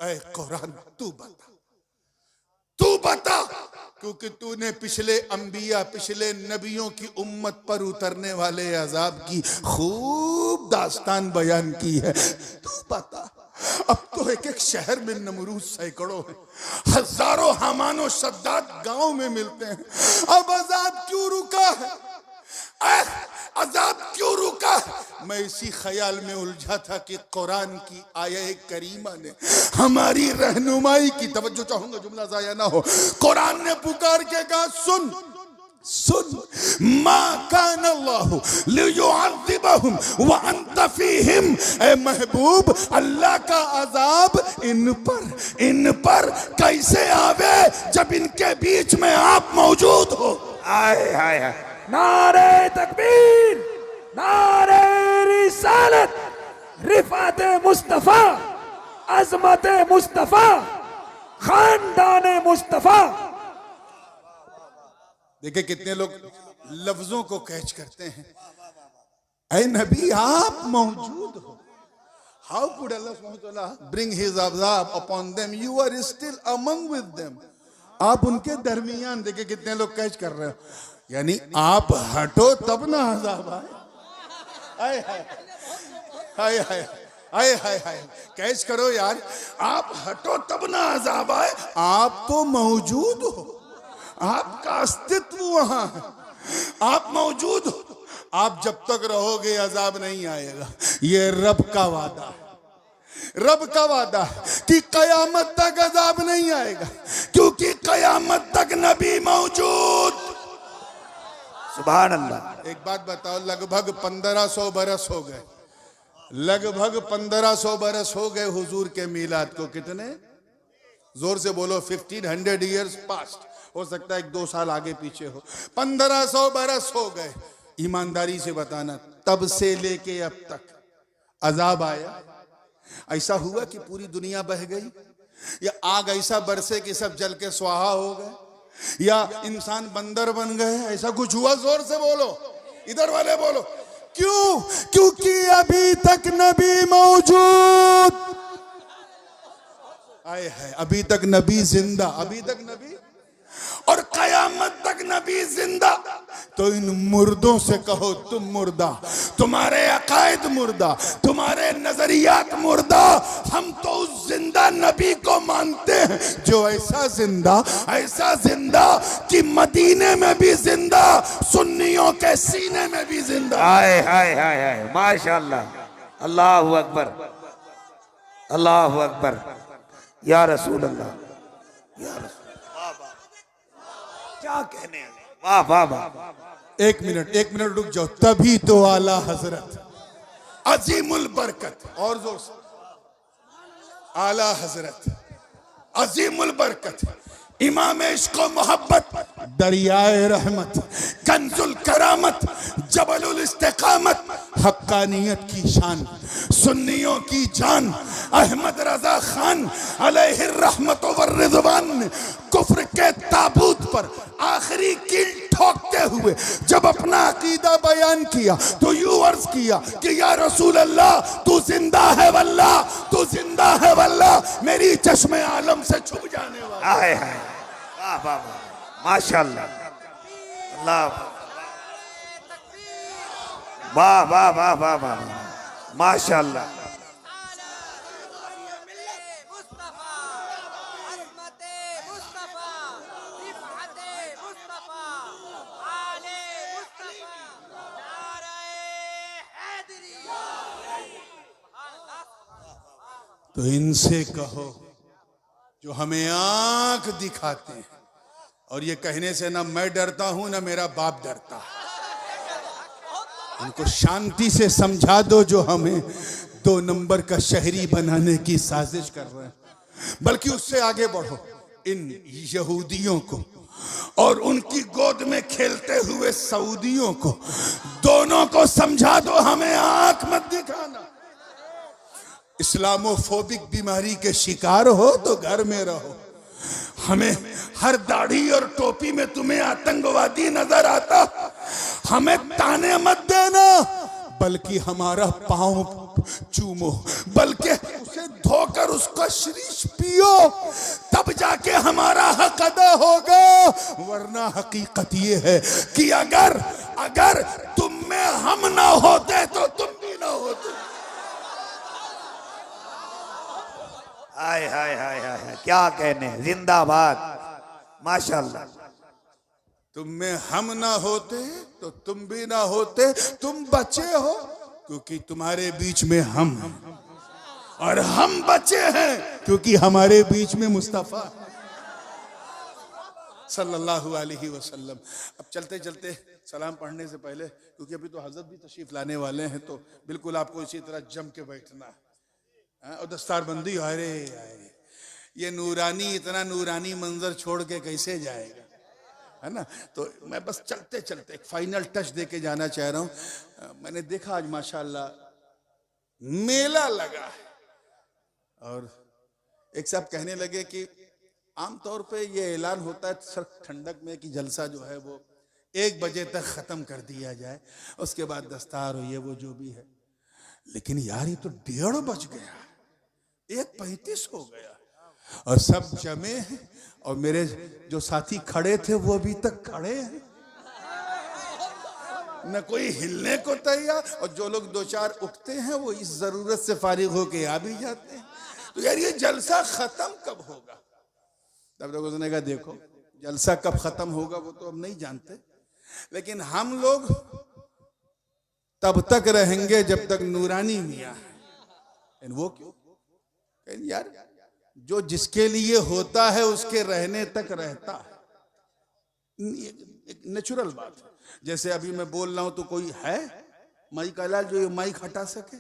ऐ कुरान तू बता, क्योंकि तूने पिछले अंबिया, पिछले नबियों की उम्मत पर उतरने वाले अजाब की खूब दास्तान बयान की है। तू बता। अब तो एक एक शहर में नमरूद सैकड़ों हैं, हजारों हमानो शद्दाद गांव में मिलते हैं। अब अजाब क्यों रुका है? अजाब क्यों रुका? मैं इसी ख्याल में उलझा था कि कुरान की आयत करीमा ने हमारी रहनुमाई की, तवज्जो चाहूंगा जुमला जाया ना हो। कुरान ने पुकार के कहा, सुन मा कान अल्लाहु लियुअज़्ज़िबहुम व अंत फीहिम। ए महबूब, अल्लाह का अजाब इन पर कैसे आवे जब इनके बीच में आप मौजूद हो? आए हाय हाय, नारे तकबीर, नारे रिसालत, रिफात मुस्तफा, अजमत मुस्तफा, खानदान मुस्तफा। देखिए कितने लोग लफ्जों को कैच करते हैं। ऐ नबी आप मौजूद हो। How could Allah subhanahu wa ta'ala bring his azab upon them? You are still among with them. आप उनके दरमियान। देखिए कितने लोग कैच कर रहे हो, यानी आप हटो तब ना अजाब आए। हाय हाय हाय हाय हाय, कैच करो यार। आप हटो तब ना अजाब आए। आप तो मौजूद हो, आपका अस्तित्व वहां है, आप मौजूद हो। आप जब तक रहोगे अजाब नहीं आएगा। ये रब का वादा है, रब का वादा है कि कयामत तक अजाब नहीं आएगा, क्योंकि कयामत तक नबी मौजूद। सुभान अल्लाह। एक बात बताओ, लगभग 1500 बरस हो गए, लगभग 1500 बरस हो गए हुजूर के मिलाद को। कितने? जोर से बोलो। 1500 ईयर्स पास्ट। हो सकता है 1-2 साल आगे पीछे हो। 1500 बरस हो गए। ईमानदारी से बताना, तब से लेके अब तक अजाब आया? ऐसा हुआ कि पूरी दुनिया बह गई, या आग ऐसा बरसे कि सब जल के स्वाहा हो गए, या इंसान बंदर बन गए? ऐसा कुछ हुआ? जोर से बोलो, इधर वाले बोलो। क्यों? क्योंकि अभी तक नबी मौजूद। आए है, अभी तक नबी जिंदा, अभी तक नबी, और कयामत तक नबी जिंदा। तो इन मुर्दों से कहो, तुम मुर्दा, तुम्हारे अकायद मुर्दा, तुम्हारे नजरियात मुर्दा। हम तो उस जिंदा नबी को मानते हैं जो ऐसा जिंदा कि मदीने में भी जिंदा, सुन्नियों के सीने में भी जिंदा। हाय हाय हाय हाय, माशाअल्लाह, अल्लाहु अकबर, अल्लाहु अकबर, या रसूल अल्लाह, या रसूल। क्या कहने, वाह वाह वाह। एक मिनट रुक जाओ। तभी तो आला हजरत अजीमुल बरकत, और जोर से, आला हजरत, अजीमुल बरकत, इमाम इश्क व मोहब्बत, दरियाए रहमत, कंजुल करामत, जबलुल इस्तिकामत, हक्कानियत की शान, सुन्नियों की जान, अहमद रजा खान अलैहिर रहमत व रिज़वान, कुफ्र के ताबूत पर आखिरी कील ठोकते हुए जब अपना अकीदा बयान किया तो यूं अर्ज किया कि या रसूल अल्लाह, तू जिंदा है वल्लाह, तू जिंदा है वल्लाह, मेरी चश्मे आलम से छुप जाने वाला। आए हाय, वाह वाह वाह, माशाअल्लाह, अल्लाह, वाह वाह वाह वाह वाह, माशाअल्लाह। तो इनसे कहो जो हमें आंख दिखाते हैं, और ये कहने से ना मैं डरता हूं ना मेरा बाप डरता है, उनको शांति से समझा दो जो हमें 2 नंबर का शहरी बनाने की साजिश कर रहे हैं। बल्कि उससे आगे बढ़ो, इन यहूदियों को और उनकी गोद में खेलते हुए सऊदियों को, दोनों को समझा दो हमें आंख मत दिखाना। इस्लामोफोबिक बीमारी के शिकार हो तो घर में रहो। हमें हर दाढ़ी और टोपी में तुम्हें आतंकवादी नजर आता, हमें ताने मत देना, बल्कि हमारा पांव चूमो, बल्कि उसे धोकर उसका शीश पियो, तब जाके हमारा हक अदा होगा। वरना हकीकत ये है कि अगर तुम में हम ना होते तो तुम भी ना होते। हाय हाय हाय हाय, क्या कहने, जिंदाबाद, माशाअल्लाह। तुम में हम ना होते तो तुम भी ना होते, तुम बचे हो क्योंकि तुम्हारे बीच में हम, और हम बचे हैं क्योंकि हमारे बीच में मुस्तफा सल्लल्लाहु अलैहि वसल्लम। अब चलते चलते सलाम पढ़ने से पहले, क्योंकि अभी तो हजरत भी तशरीफ लाने वाले हैं, तो बिल्कुल आपको इसी तरह जम के बैठना है। और दस्तारबंदी, अरे ये नूरानी, इतना नूरानी मंजर छोड़ के कैसे जाएगा, है ना। तो मैं बस चलते चलते एक फाइनल टच दे के जाना चाह रहा हूं। मैंने देखा आज माशाल्लाह मेला लगा है, और एक साहब कहने लगे कि आमतौर पे ये ऐलान होता है सर ठंडक में कि जलसा जो है वो 1 बजे तक खत्म कर दिया जाए, उसके बाद दस्तार हो ये वो जो भी है। लेकिन यार ये तो 1:30 बज गया, 1:35 हो गया, और सब जमे हैं, और मेरे जो साथी खड़े थे वो अभी तक खड़े हैं, न कोई हिलने को तैयार, और जो लोग 2-4 उठते हैं वो इस जरूरत से फारिग होके आ भी जाते हैं। तो यार ये जलसा खत्म कब होगा? तब लोग उसने कहा देखो जलसा कब खत्म होगा वो तो हम नहीं जानते, लेकिन हम लोग तब तक रहेंगे जब तक नूरानी मियां है। वो क्यों? यार जो जिसके लिए होता है उसके रहने तक रहता है, एक नेचुरल बात है। जैसे अभी मैं बोल रहा हूं तो कोई है माइक वाला जो ये माइक हटा सके?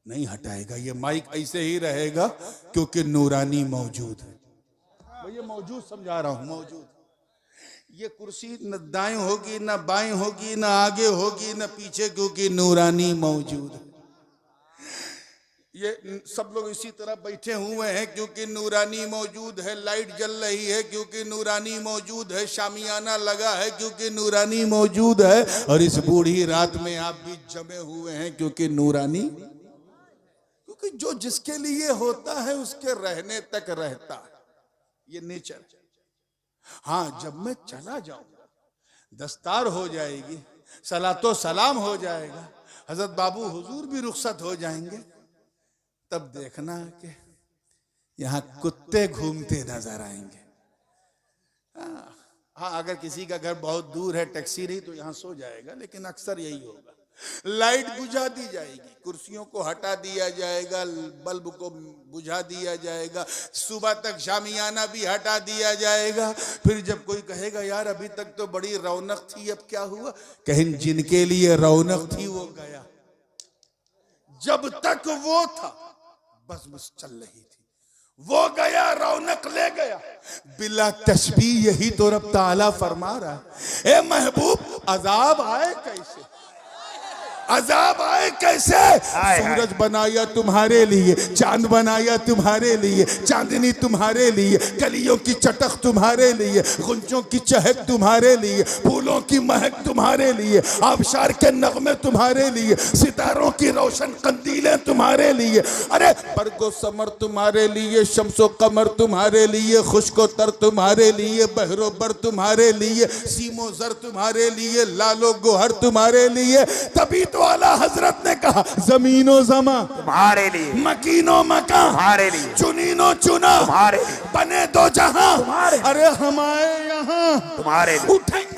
नहीं हटाएगा, ये माइक ऐसे ही रहेगा क्योंकि नूरानी मौजूद है। मैं ये मौजूद समझा रहा हूं, मौजूद। ये कुर्सी न दाएं होगी न बाएं होगी, न आगे होगी न पीछे, क्योंकि नूरानी मौजूद है। ये सब लोग इसी तरह बैठे हुए हैं क्योंकि नूरानी मौजूद है। लाइट जल रही है क्योंकि नूरानी मौजूद है। शामियाना लगा है क्योंकि नूरानी मौजूद है। और इस बूढ़ी रात में आप भी जमे हुए हैं क्योंकि नूरानी, क्योंकि जो जिसके लिए होता है उसके रहने तक रहता है, ये नेचर। हाँ, जब मैं चला जाऊंगा, दस्तार हो जाएगी, सलातो सलाम हो जाएगा, हजरत बाबू हुजूर भी रुखसत हो जाएंगे, तब देखना कि यहाँ कुत्ते घूमते नजर आएंगे। हाँ, अगर किसी का घर बहुत दूर है, टैक्सी रही तो यहाँ सो जाएगा, लेकिन अक्सर यही होगा। लाइट बुझा दी जाएगी, कुर्सियों को हटा दिया जाएगा, बल्ब को बुझा दिया जाएगा, सुबह तक शामियाना भी हटा दिया जाएगा। फिर जब कोई कहेगा यार अभी तक तो बड़ी रौनक थी, अब क्या हुआ? कहीं जिनके लिए रौनक थी वो गया, जब तक वो था बज़्म चल रही थी, वो गया रौनक ले गया बिला तस्बीह। यही तो रब ताला फरमा रहा है, ए महबूब अजाब आए कैसे, अजाब आए कैसे। सूरज बनाया तुम्हारे लिए, चांद बनाया तुम्हारे लिए, चांदनी तुम्हारे लिए, कलियों की चटक तुम्हारे लिए, गुंजों की चहक तुम्हारे लिए, फूलों की महक तुम्हारे लिए, आबशार के नगमे तुम्हारे लिए, सितारों की रोशन कंदीलें तुम्हारे लिए। अरे बरगो समर तुम्हारे लिए, शम्सो कमर तुम्हारे लिए, खुश्को तर तुम्हारे लिए, बहरो बर तुम्हारे लिए, सीमो जर तुम्हारे लिए, लालो गोहर तुम्हारे लिए। तभी तो आला हजरत ने कहा जमीनो जमा तुम्हारे लिए, मकीनो मकान तुम्हारे लिए, चुनीनो चुना तुम्हारे लिए, बने दो जहां। तुम्हारे, अरे हमारे यहाँ तुम्हारे लिए उठेंगे